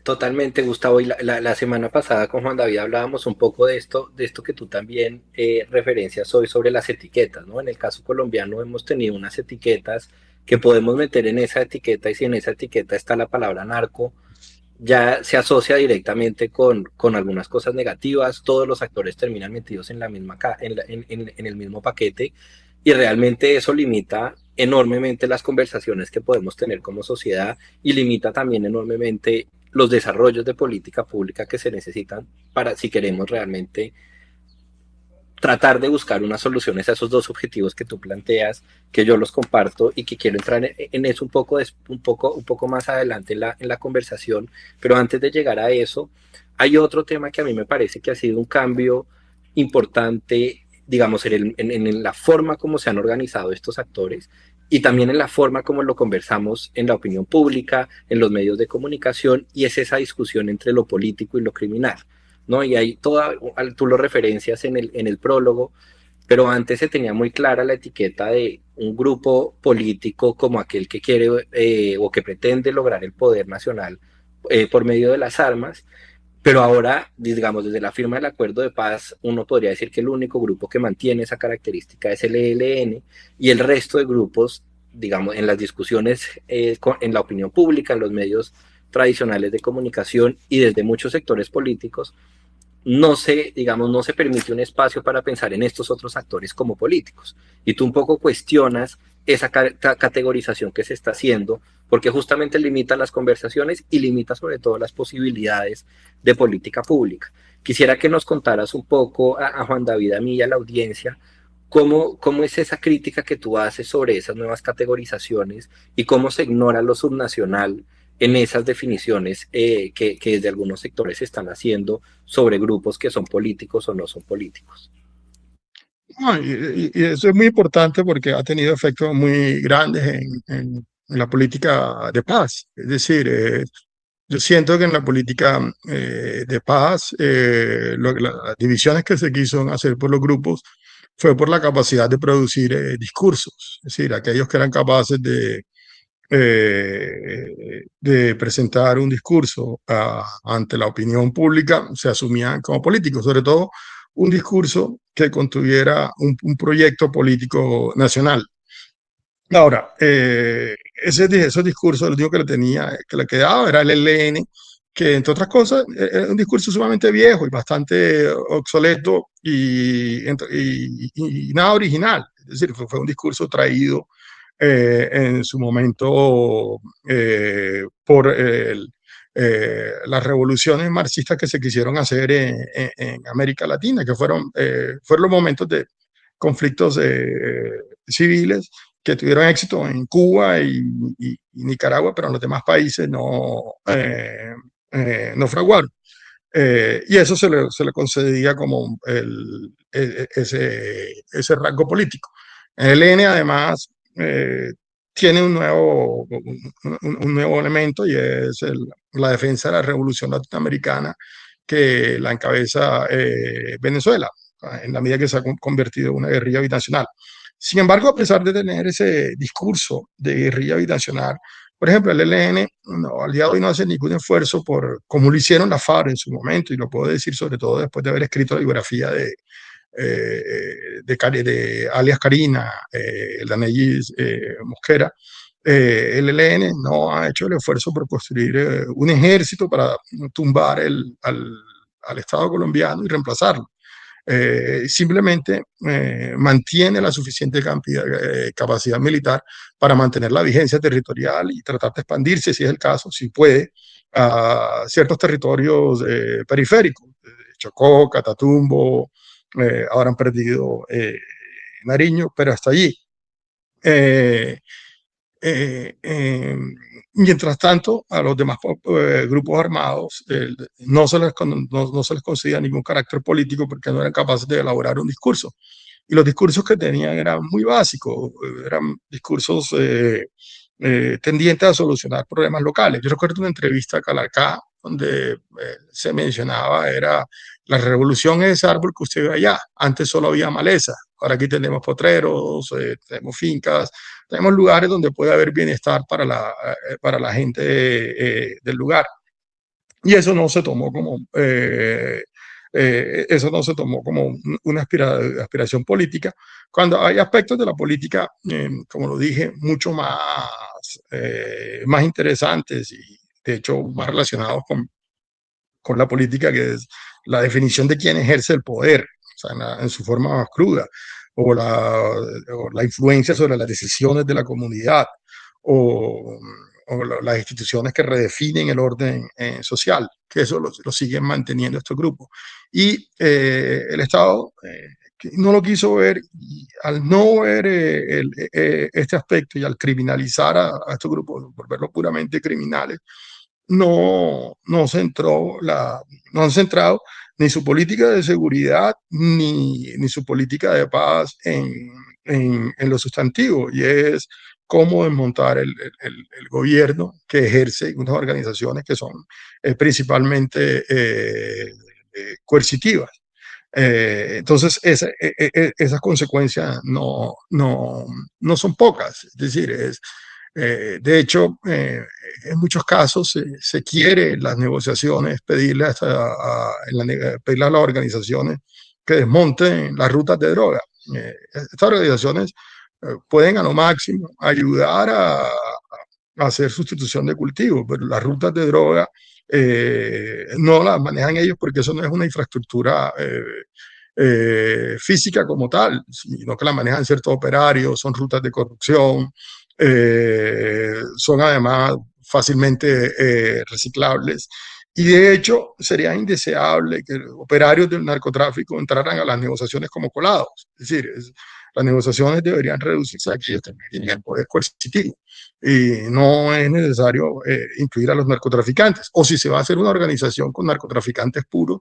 Totalmente, Gustavo. Y la semana pasada con Juan David hablábamos un poco de esto que tú también referencias hoy sobre las etiquetas, ¿no? En el caso colombiano hemos tenido unas etiquetas que podemos meter en esa etiqueta, y si en esa etiqueta está la palabra narco, ya se asocia directamente con algunas cosas negativas. Todos los actores terminan metidos en el mismo paquete, y realmente eso limita enormemente las conversaciones que podemos tener como sociedad, y limita también enormemente los desarrollos de política pública que se necesitan para, si queremos realmente tratar de buscar unas soluciones a esos dos objetivos que tú planteas, que yo los comparto y que quiero entrar en eso un poco más adelante en la conversación. Pero antes de llegar a eso, hay otro tema que a mí me parece que ha sido un cambio importante, digamos, en la forma como se han organizado estos actores, y también en la forma como lo conversamos en la opinión pública, en los medios de comunicación, y es esa discusión entre lo político y lo criminal, ¿no? Y ahí tú lo referencias en el prólogo, pero antes se tenía muy clara la etiqueta de un grupo político como aquel que quiere o que pretende lograr el poder nacional por medio de las armas. Pero ahora, digamos, desde la firma del acuerdo de paz, uno podría decir que el único grupo que mantiene esa característica es el ELN, y el resto de grupos, digamos, en las discusiones, en la opinión pública, en los medios tradicionales de comunicación y desde muchos sectores políticos, no se, digamos, no se permite un espacio para pensar en estos otros actores como políticos. Y tú un poco cuestionas esa categorización que se está haciendo, porque justamente limita las conversaciones y limita sobre todo las posibilidades de política pública. Quisiera que nos contaras un poco a Juan David, a mí y a la audiencia, cómo es esa crítica que tú haces sobre esas nuevas categorizaciones y cómo se ignora lo subnacional en esas definiciones que desde algunos sectores se están haciendo sobre grupos que son políticos o no son políticos. No, y eso es muy importante porque ha tenido efectos muy grandes en la política de paz. Es decir, yo siento que en la política de paz, las divisiones que se quiso hacer por los grupos fue por la capacidad de producir discursos. Es decir, aquellos que eran capaces de presentar un discurso ante la opinión pública se asumían como políticos, sobre todo un discurso que contuviera un proyecto político nacional. Ahora, esos discursos, lo único que le tenía, que le quedaba era el ELN, que entre otras cosas es un discurso sumamente viejo y bastante obsoleto y nada original. Es decir, fue un discurso traído en su momento por las revoluciones marxistas que se quisieron hacer en América Latina, que fueron los momentos de conflictos civiles que tuvieron éxito en Cuba y Nicaragua, pero en los demás países no fraguaron. Y eso se le concedía como ese rasgo político. El ELN además tiene un nuevo elemento y es la defensa de la revolución latinoamericana que la encabeza Venezuela, en la medida que se ha convertido en una guerrilla binacional. Sin embargo, a pesar de tener ese discurso de guerrilla binacional, por ejemplo, el ELN al día de hoy no hace ningún esfuerzo como lo hicieron la FARC en su momento, y lo puedo decir sobre todo después de haber escrito la biografía de alias Karina, el Danellis Mosquera. El ELN no ha hecho el esfuerzo por construir un ejército para tumbar al Estado colombiano y reemplazarlo. Simplemente mantiene la suficiente capacidad militar para mantener la vigencia territorial y tratar de expandirse, si es el caso, si puede, a ciertos territorios periféricos, Chocó, Catatumbo, ahora han perdido Nariño, pero hasta allí. Mientras tanto, a los demás grupos armados no se les concedía ningún carácter político porque no eran capaces de elaborar un discurso. Y los discursos que tenían eran muy básicos, eran discursos tendientes a solucionar problemas locales. Yo recuerdo una entrevista a Calarcá donde se mencionaba, era la revolución es ese árbol que usted ve allá. Antes solo había maleza, ahora aquí tenemos potreros, tenemos fincas, tenemos lugares donde puede haber bienestar para la gente del lugar. Y eso no se tomó como una aspiración política, cuando hay aspectos de la política, como lo dije, mucho más interesantes y de hecho más relacionados con la política, que es la definición de quién ejerce el poder, o sea, en su forma más cruda, o la influencia sobre las decisiones de la comunidad, o las instituciones que redefinen el orden social, que eso lo siguen manteniendo estos grupos. Y el Estado no lo quiso ver, y al no ver este aspecto y al criminalizar a estos grupos, volverlos puramente criminales, no han centrado ni su política de seguridad ni su política de paz en lo sustantivo, y es cómo desmontar el gobierno que ejerce unas organizaciones que son principalmente coercitivas. Entonces, esas consecuencias no son pocas. Es decir, de hecho, en muchos casos se quiere las negociaciones pedirle a las organizaciones que desmonten las rutas de droga. Estas organizaciones pueden a lo máximo ayudar hacer sustitución de cultivo, pero las rutas de droga no las manejan ellos porque eso no es una infraestructura física como tal, sino que la manejan ciertos operarios, son rutas de corrupción, son además fácilmente reciclables. Y de hecho sería indeseable que operarios del narcotráfico entraran a las negociaciones como colados. Es decir, las negociaciones deberían reducirse a aquellos que tienen poder coercitivo. Y no es necesario incluir a los narcotraficantes. O si se va a hacer una organización con narcotraficantes puros,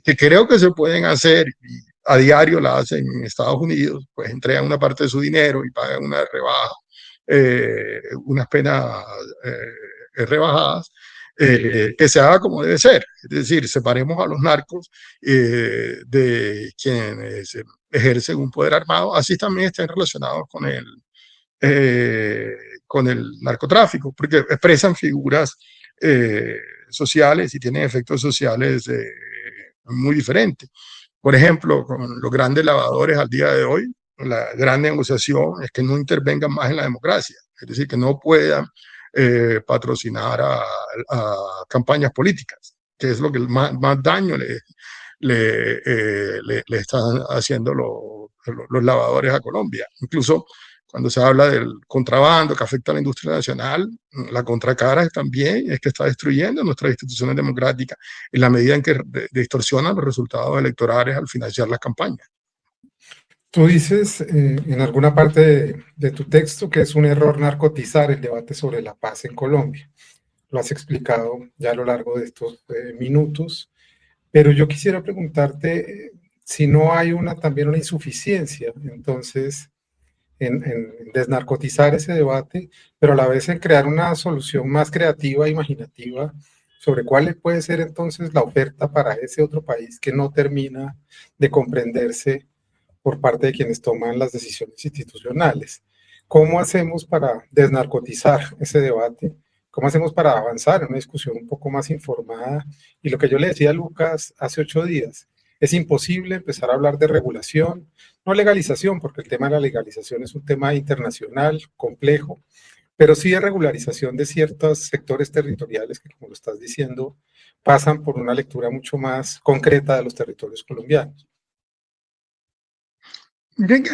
que creo que se pueden hacer, y a diario la hacen en Estados Unidos, pues entregan una parte de su dinero y pagan una rebaja, unas penas rebajadas, que se haga como debe ser. Es decir, separemos a los narcos de quienes ejercen un poder armado, así también estén relacionados con el narcotráfico, porque expresan figuras sociales y tienen efectos sociales muy diferentes. Por ejemplo, con los grandes lavadores al día de hoy, la gran negociación es que no intervengan más en la democracia, es decir, que no puedan patrocinar a campañas políticas, que es lo que más daño le están haciendo los lavadores a Colombia. Incluso cuando se habla del contrabando que afecta a la industria nacional, la contracara también es que está destruyendo nuestras instituciones democráticas en la medida en que distorsionan los resultados electorales al financiar las campañas. Tú dices en alguna parte de tu texto que es un error narcotizar el debate sobre la paz en Colombia. Lo has explicado ya a lo largo de estos minutos, pero yo quisiera preguntarte si no hay también una insuficiencia, entonces, en desnarcotizar ese debate, pero a la vez en crear una solución más creativa e imaginativa sobre cuál puede ser entonces la oferta para ese otro país que no termina de comprenderse por parte de quienes toman las decisiones institucionales. ¿Cómo hacemos para desnarcotizar ese debate? ¿Cómo hacemos para avanzar en una discusión un poco más informada? Y lo que yo le decía a Lucas hace 8 días, es imposible empezar a hablar de regulación, no legalización, porque el tema de la legalización es un tema internacional, complejo, pero sí de regularización de ciertos sectores territoriales que, como lo estás diciendo, pasan por una lectura mucho más concreta de los territorios colombianos. Miren que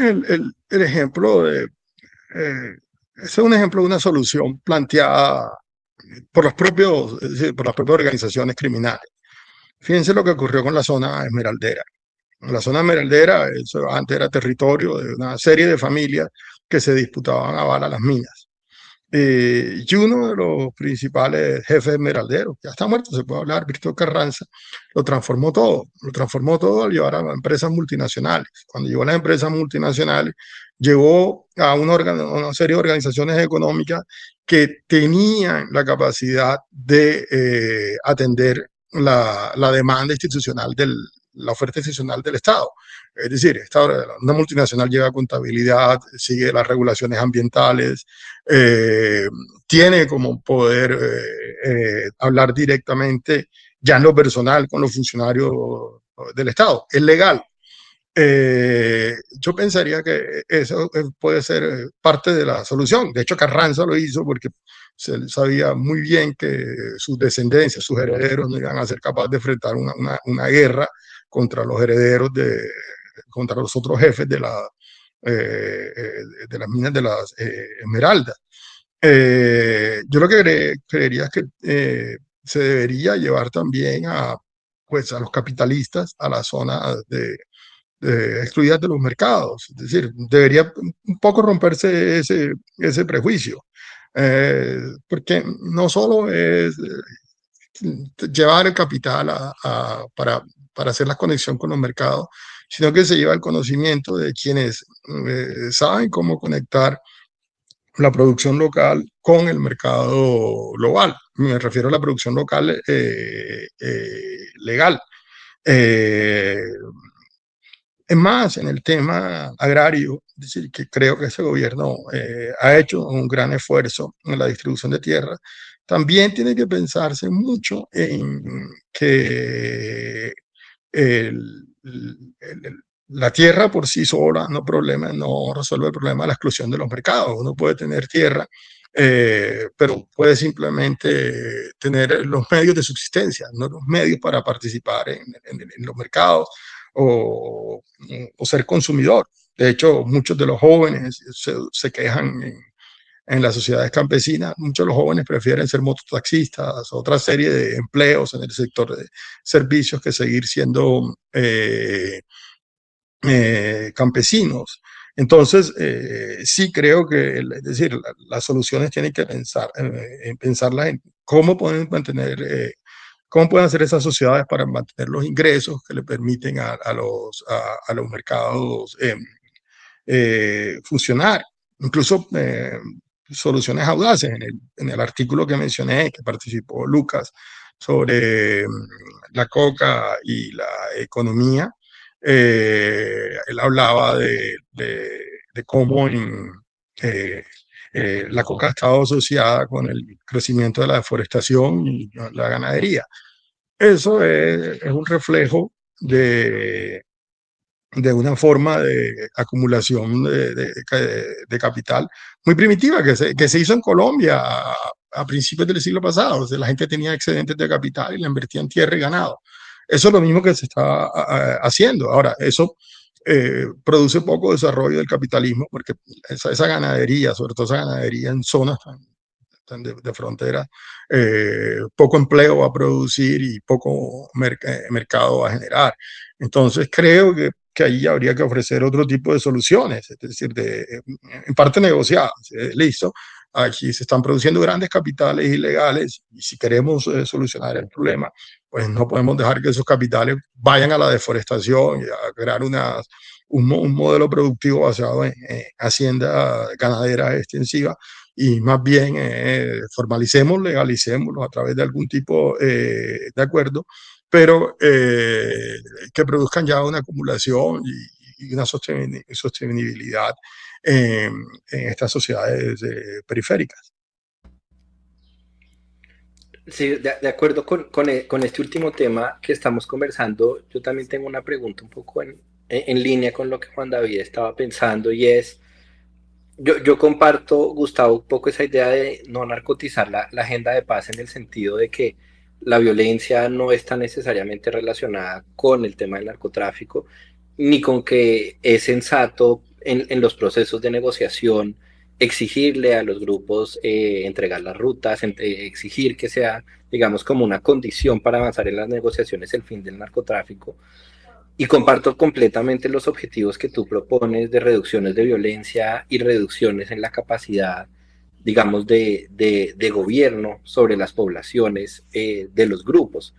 el ejemplo es un ejemplo de una solución planteada por por las propias organizaciones criminales. Fíjense lo que ocurrió con la zona esmeraldera. La zona esmeraldera, eso antes era territorio de una serie de familias que se disputaban a bala las minas. Y uno de los principales jefes esmeralderos, ya está muerto, se puede hablar, Víctor Carranza, lo transformó todo al llevar a empresas multinacionales. Cuando llegó a las empresas multinacionales, llegó a una serie de organizaciones económicas que tenían la capacidad de atender la demanda institucional la oferta institucional del Estado. Es decir, una multinacional lleva contabilidad, sigue las regulaciones ambientales, tiene como poder hablar directamente, ya en lo personal, con los funcionarios del Estado. Es legal. Yo pensaría que eso puede ser parte de la solución. De hecho, Carranza lo hizo porque se sabía muy bien que sus descendencias, sus herederos, no iban a ser capaces de enfrentar una guerra contra los herederos contra los otros jefes de las minas de las Esmeraldas. Yo lo que creería es que se debería llevar también pues, a los capitalistas a la zona excluidas de los mercados. Es decir, debería un poco romperse ese prejuicio. Porque no solo es llevar el capital para hacer la conexión con los mercados, sino que se lleva el conocimiento de quienes saben cómo conectar la producción local con el mercado global. Me refiero a la producción local legal. Es más, en el tema agrario, es decir, que creo que ese gobierno ha hecho un gran esfuerzo en la distribución de tierra, también tiene que pensarse mucho en que la tierra por sí sola no resuelve el problema de la exclusión de los mercados. Uno puede tener tierra pero puede simplemente tener los medios de subsistencia, no los medios para participar en los mercados o ser consumidor. De hecho, muchos de los jóvenes se quejan en las sociedades campesinas, muchos de los jóvenes prefieren ser mototaxistas, otra serie de empleos en el sector de servicios que seguir siendo campesinos. Entonces, sí creo que, es decir, las soluciones tienen que pensarlas en cómo pueden mantener, cómo pueden hacer esas sociedades para mantener los ingresos que le permiten a los mercados funcionar. Incluso soluciones audaces. En el artículo que mencioné, que participó Lucas, sobre la coca y la economía, él hablaba de cómo eh, la coca ha estado asociada con el crecimiento de la deforestación y la ganadería. Eso es un reflejo de una forma de acumulación de capital muy primitiva que se hizo en Colombia a principios del siglo pasado. O sea, la gente tenía excedentes de capital y la invertía en tierra y ganado. Eso es lo mismo que se está haciendo. Ahora, eso produce poco desarrollo del capitalismo porque esa ganadería, sobre todo esa ganadería en zonas tan de frontera, poco empleo va a producir y poco mercado va a generar. Entonces creo que ahí habría que ofrecer otro tipo de soluciones, es decir, en parte negociadas. Listo, aquí se están produciendo grandes capitales ilegales y si queremos solucionar el problema, pues no podemos dejar que esos capitales vayan a la deforestación y a crear un modelo productivo basado en hacienda ganadera extensiva y más bien formalicemos, legalicémoslo a través de algún tipo de acuerdo, pero que produzcan ya una acumulación y una sostenibilidad en estas sociedades periféricas. Sí, de acuerdo con este último tema que estamos conversando, yo también tengo una pregunta un poco en línea con lo que Juan David estaba pensando y es, yo comparto, Gustavo, un poco esa idea de no narcotizar la agenda de paz en el sentido de que la violencia no está necesariamente relacionada con el tema del narcotráfico, ni con que es sensato en los procesos de negociación exigirle a los grupos entregar las rutas, exigir que sea, digamos, como una condición para avanzar en las negociaciones el fin del narcotráfico. Y comparto completamente los objetivos que tú propones de reducciones de violencia y reducciones en la capacidad, digamos, de gobierno sobre las poblaciones de los grupos.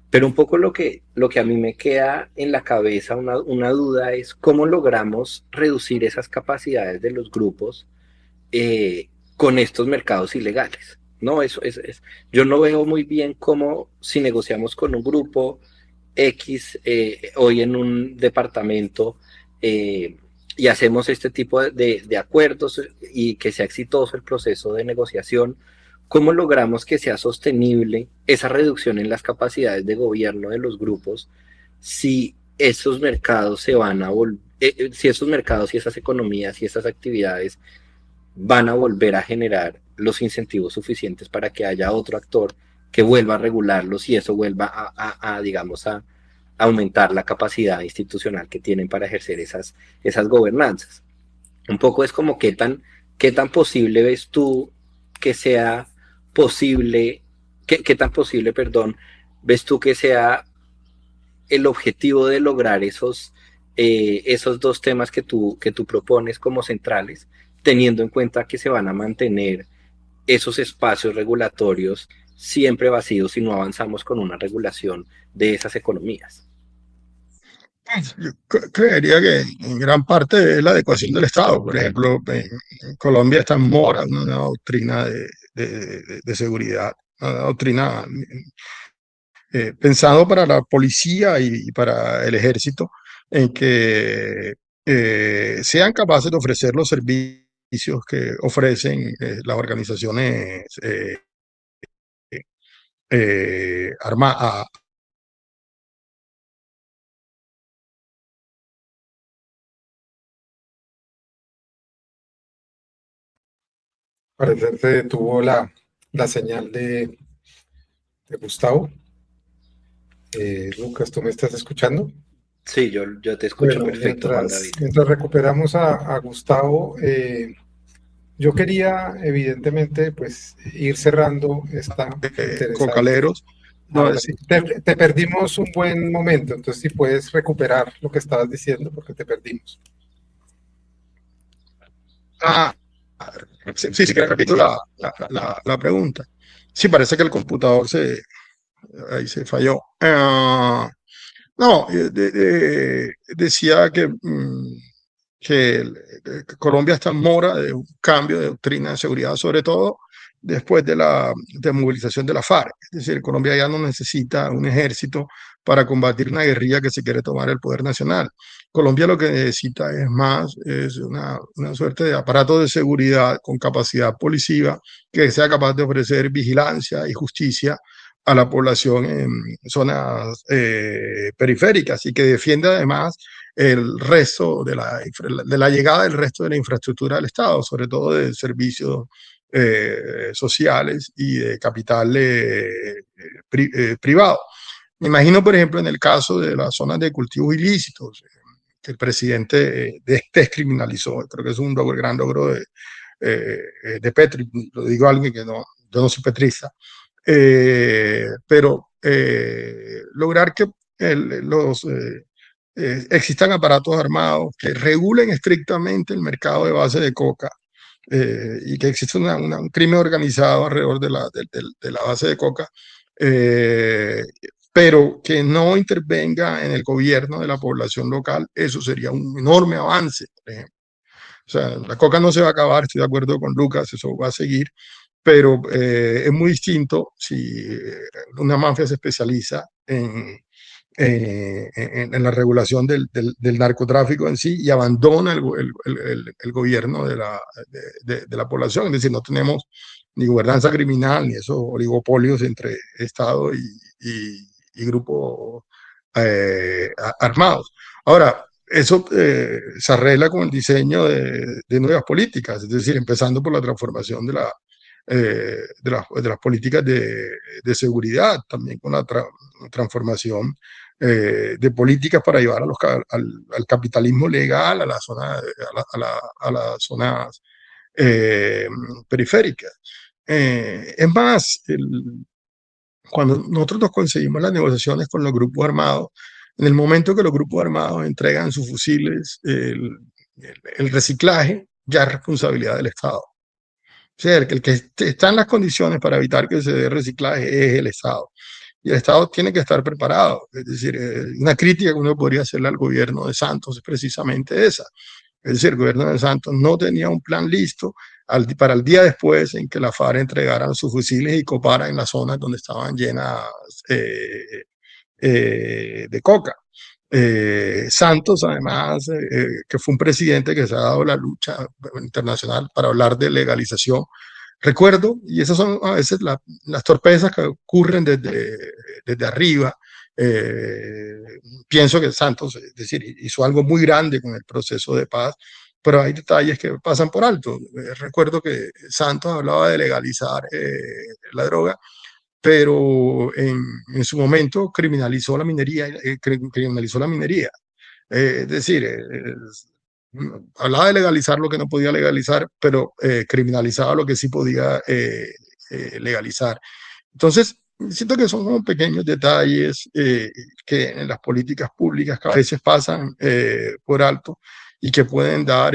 Pero un poco lo que a mí me queda en la cabeza, una duda es cómo logramos reducir esas capacidades de los grupos con estos mercados ilegales. No, yo no veo muy bien cómo si negociamos con un grupo X hoy en un departamento y hacemos este tipo de acuerdos y que sea exitoso el proceso de negociación, ¿cómo logramos que sea sostenible esa reducción en las capacidades de gobierno de los grupos si esos mercados se van a volver, si esos mercados y esas economías y esas actividades van a volver a generar los incentivos suficientes para que haya otro actor que vuelva a regularlos y eso vuelva digamos, a aumentar la capacidad institucional que tienen para ejercer esas gobernanzas? Un poco es como qué tan posible ves tú que sea posible, qué tan posible, perdón, ves tú que sea el objetivo de lograr esos dos temas que tú propones como centrales, teniendo en cuenta que se van a mantener esos espacios regulatorios siempre vacíos si no avanzamos con una regulación de esas economías. Yo creería que en gran parte es la adecuación del Estado. Por ejemplo, en Colombia está en mora una doctrina de seguridad, una doctrina pensado para la policía y para el ejército, en que sean capaces de ofrecer los servicios que ofrecen las organizaciones armadas, Parece que se detuvo la señal de Gustavo. Lucas, ¿tú me estás escuchando? Sí, yo te escucho Bueno, perfecto, Juan David. mientras recuperamos a Gustavo, yo quería evidentemente pues ir cerrando esta interesante. Cocaleros. No, Ahora sí, te perdimos un buen momento, entonces si puedes recuperar lo que estabas diciendo porque te perdimos. ah, sí, que repito la pregunta. Sí, parece que el computador ahí se falló. No, decía que Colombia está en mora de un cambio de doctrina de seguridad, sobre todo después de la desmovilización de la FARC. Es decir, Colombia ya no necesita un ejército para combatir una guerrilla que se quiere tomar el poder nacional. Colombia lo que necesita es una suerte de aparato de seguridad con capacidad policiva que sea capaz de ofrecer vigilancia y justicia a la población en zonas periféricas y que defienda además el resto de la llegada del resto de la infraestructura del Estado, sobre todo de servicios sociales y de capital privado. Me imagino, por ejemplo, en el caso de las zonas de cultivos ilícitos, que el presidente descriminalizó, creo que es un gran logro de Petri, lo digo a alguien que no, yo no soy petrista, pero lograr que existan aparatos armados que regulen estrictamente el mercado de base de coca y que exista un crimen organizado alrededor de la base de coca, pero que no intervenga en el gobierno de la población local, eso sería un enorme avance, por ejemplo. O sea, la coca no se va a acabar, estoy de acuerdo con Lucas, eso va a seguir, pero es muy distinto si una mafia se especializa en la regulación del narcotráfico en sí y abandona el gobierno de la población. Es decir, no tenemos ni gobernanza criminal ni esos oligopolios entre Estado y grupos armados. Ahora, eso se arregla con el diseño de nuevas políticas, es decir, empezando por la transformación de las políticas de seguridad, también con la transformación de políticas para llevar al capitalismo legal a las zonas periféricas. Es más, cuando nosotros nos conseguimos las negociaciones con los grupos armados, en el momento que los grupos armados entregan sus fusiles, el reciclaje ya es responsabilidad del Estado. O sea, el que está en las condiciones para evitar que se dé reciclaje es el Estado. Y el Estado tiene que estar preparado. Es decir, una crítica que uno podría hacerle al gobierno de Santos es precisamente esa. Es decir, el gobierno de Santos no tenía un plan listo para el día después en que la FARC entregaran sus fusiles y coparan en las zonas donde estaban llenas de coca. Santos, además, que fue un presidente que se ha dado la lucha internacional para hablar de legalización. Recuerdo, y esas son a veces las torpezas que ocurren desde arriba. Pienso que Santos, es decir, hizo algo muy grande con el proceso de paz, pero hay detalles que pasan por alto. Recuerdo que Santos hablaba de legalizar la droga, pero en su momento criminalizó la minería. Criminalizó la minería. Es decir, hablaba de legalizar lo que no podía legalizar, pero criminalizaba lo que sí podía legalizar. Entonces, siento que son como pequeños detalles que en las políticas públicas que a veces pasan por alto y que pueden dar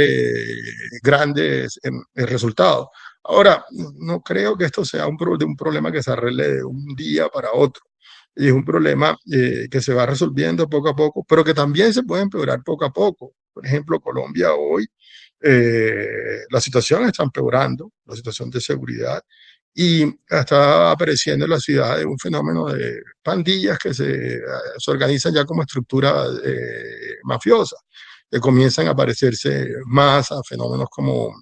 grandes resultados. Ahora, no creo que esto sea un problema que se arregle de un día para otro. Y es un problema que se va resolviendo poco a poco, pero que también se puede empeorar poco a poco. Por ejemplo, Colombia hoy, la situación está empeorando, la situación de seguridad, y está apareciendo en la ciudad un fenómeno de pandillas que se organizan ya como estructura mafiosa, que comienzan a parecerse más a fenómenos como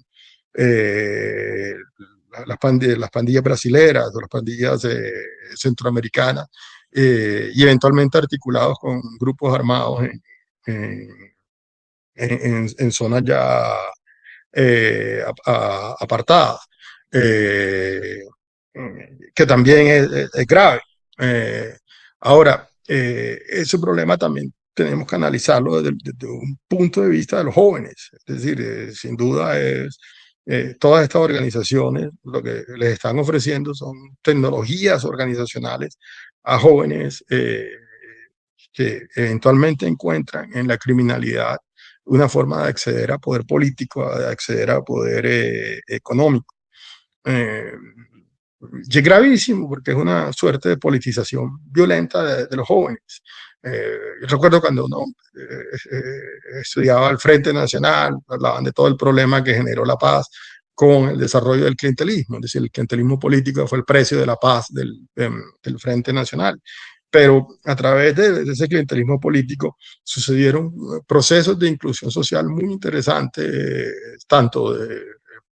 las pandillas brasileras o las pandillas centroamericanas, y eventualmente articulados con grupos armados en zonas ya apartadas. eh, que también es grave. Ahora, ese problema también tenemos que analizarlo desde un punto de vista de los jóvenes. Es decir, sin duda todas estas organizaciones lo que les están ofreciendo son tecnologías organizacionales a jóvenes que eventualmente encuentran en la criminalidad una forma de acceder a poder político, de acceder a poder económico. Eh, y es gravísimo porque es una suerte de politización violenta de los jóvenes. Yo recuerdo cuando uno estudiaba el Frente Nacional, hablaban de todo el problema que generó la paz con el desarrollo del clientelismo, es decir, el clientelismo político fue el precio de la paz del Frente Nacional. Pero a través de ese clientelismo político sucedieron procesos de inclusión social muy interesantes, tanto de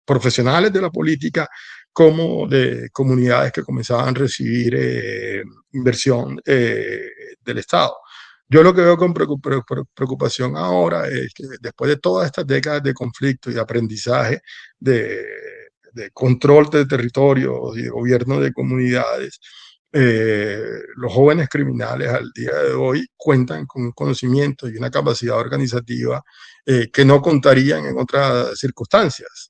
profesionales de la política como de comunidades que comenzaban a recibir inversión del Estado. Yo lo que veo con preocupación ahora es que después de todas estas décadas de conflicto y de aprendizaje, de control de territorios y de gobierno de comunidades, los jóvenes criminales al día de hoy cuentan con un conocimiento y una capacidad organizativa que no contarían en otras circunstancias.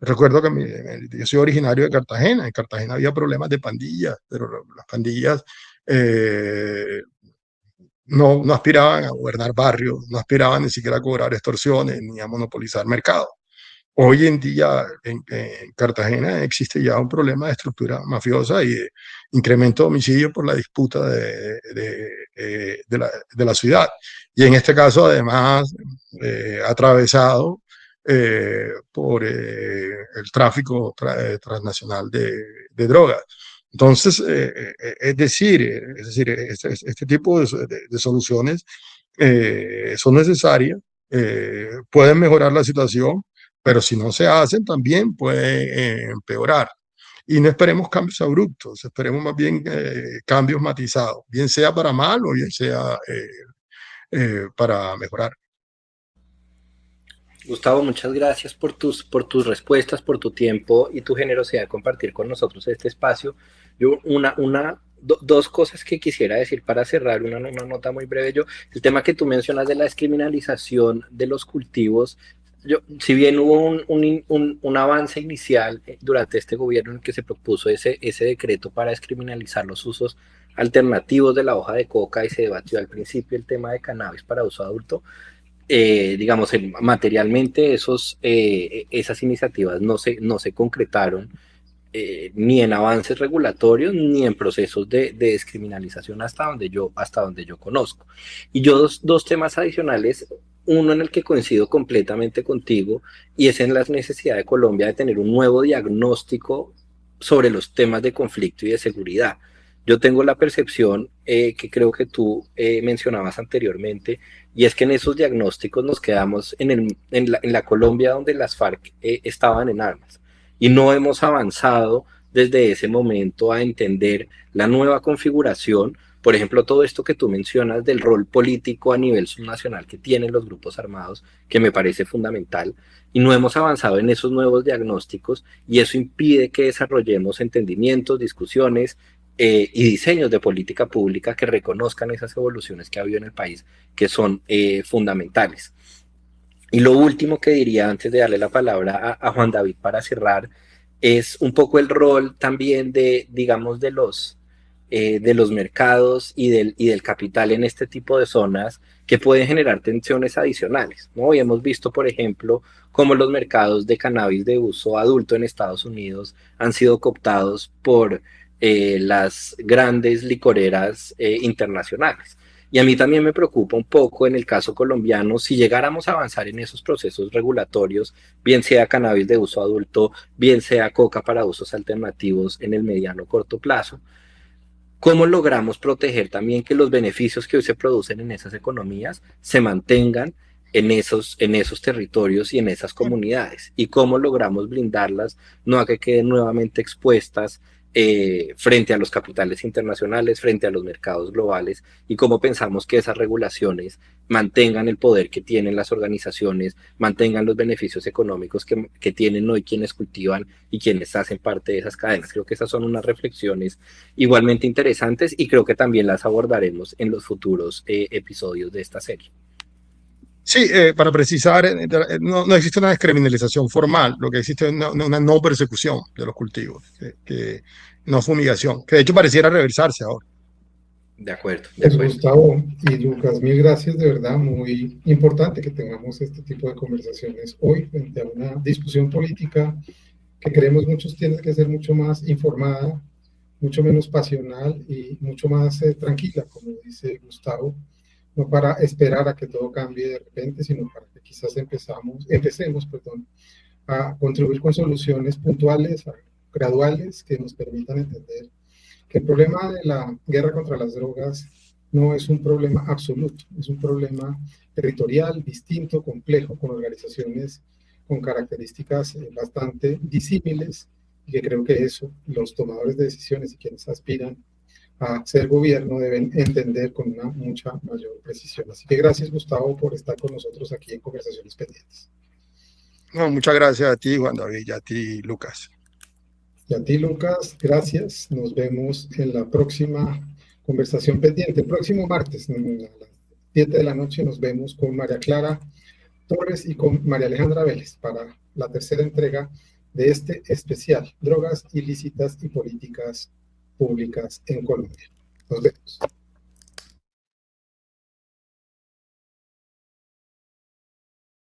Recuerdo que yo soy originario de Cartagena. En Cartagena había problemas de pandillas, pero las pandillas no aspiraban a gobernar barrios, no aspiraban ni siquiera a cobrar extorsiones ni a monopolizar mercados. Hoy en día en Cartagena existe ya un problema de estructura mafiosa y de incremento de homicidios por la disputa de la ciudad. Y en este caso, además, atravesado por el tráfico transnacional de drogas. Entonces, es decir, este tipo de soluciones son necesarias, pueden mejorar la situación, pero si no se hacen también puede empeorar. Y no esperemos cambios abruptos, esperemos más bien cambios matizados, bien sea para mal o bien sea para mejorar. Gustavo, muchas gracias por tus respuestas, por tu tiempo y tu generosidad de compartir con nosotros este espacio. Yo dos cosas que quisiera decir para cerrar, una nota muy breve. El tema que tú mencionas de la descriminalización de los cultivos, si bien hubo un avance inicial durante este gobierno en el que se propuso ese decreto para descriminalizar los usos alternativos de la hoja de coca y se debatió al principio el tema de cannabis para uso adulto, digamos, materialmente esas iniciativas no se concretaron ni en avances regulatorios ni en procesos de descriminalización hasta donde yo conozco. Y yo dos temas adicionales, uno en el que coincido completamente contigo y es en la necesidad de Colombia de tener un nuevo diagnóstico sobre los temas de conflicto y de seguridad. Yo tengo la percepción que creo que tú mencionabas anteriormente, y es que en esos diagnósticos nos quedamos en la Colombia donde las FARC estaban en armas, y no hemos avanzado desde ese momento a entender la nueva configuración. Por ejemplo, todo esto que tú mencionas del rol político a nivel subnacional que tienen los grupos armados, que me parece fundamental, y no hemos avanzado en esos nuevos diagnósticos, y eso impide que desarrollemos entendimientos, discusiones y diseños de política pública que reconozcan esas evoluciones que ha habido en el país, que son fundamentales. Y lo último que diría antes de darle la palabra a Juan David para cerrar, es un poco el rol también digamos, de los mercados y del capital en este tipo de zonas que pueden generar tensiones adicionales, ¿no? Y hemos visto, por ejemplo, cómo los mercados de cannabis de uso adulto en Estados Unidos han sido cooptados por las grandes licoreras internacionales. Y a mí también me preocupa un poco en el caso colombiano, si llegáramos a avanzar en esos procesos regulatorios, bien sea cannabis de uso adulto, bien sea coca para usos alternativos en el mediano o corto plazo, ¿cómo logramos proteger también que los beneficios que hoy se producen en esas economías se mantengan en esos territorios y en esas comunidades? ¿Y cómo logramos blindarlas, no a que queden nuevamente expuestas frente a los capitales internacionales, frente a los mercados globales, y cómo pensamos que esas regulaciones mantengan el poder que tienen las organizaciones, mantengan los beneficios económicos que tienen hoy quienes cultivan y quienes hacen parte de esas cadenas. Creo que esas son unas reflexiones igualmente interesantes y creo que también las abordaremos en los futuros episodios de esta serie. Sí, para precisar, no existe una descriminalización formal, lo que existe es una no persecución de los cultivos, que no fumigación, que de hecho pareciera reversarse ahora. De acuerdo. Pues Gustavo y Lucas, mil gracias, de verdad, muy importante que tengamos este tipo de conversaciones hoy frente a una discusión política que creemos muchos tiene que ser mucho más informada, mucho menos pasional y mucho más tranquila, como dice Gustavo, no para esperar a que todo cambie de repente, sino para que quizás empecemos a contribuir con soluciones puntuales, graduales, que nos permitan entender que el problema de la guerra contra las drogas no es un problema absoluto, es un problema territorial, distinto, complejo, con organizaciones con características bastante disímiles, y que creo que eso los tomadores de decisiones y quienes aspiran a ser gobierno deben entender con una mucha mayor precisión. Así que gracias, Gustavo, por estar con nosotros aquí en Conversaciones Pendientes. No, muchas gracias a ti, Juan David, y a ti, Lucas. Y a ti, Lucas, gracias. Nos vemos en la próxima conversación pendiente. El próximo martes, a las 7 de la noche, nos vemos con María Clara Torres y con María Alejandra Vélez para la tercera entrega de este especial, Drogas ilícitas y políticas públicas en Colombia. Nos vemos.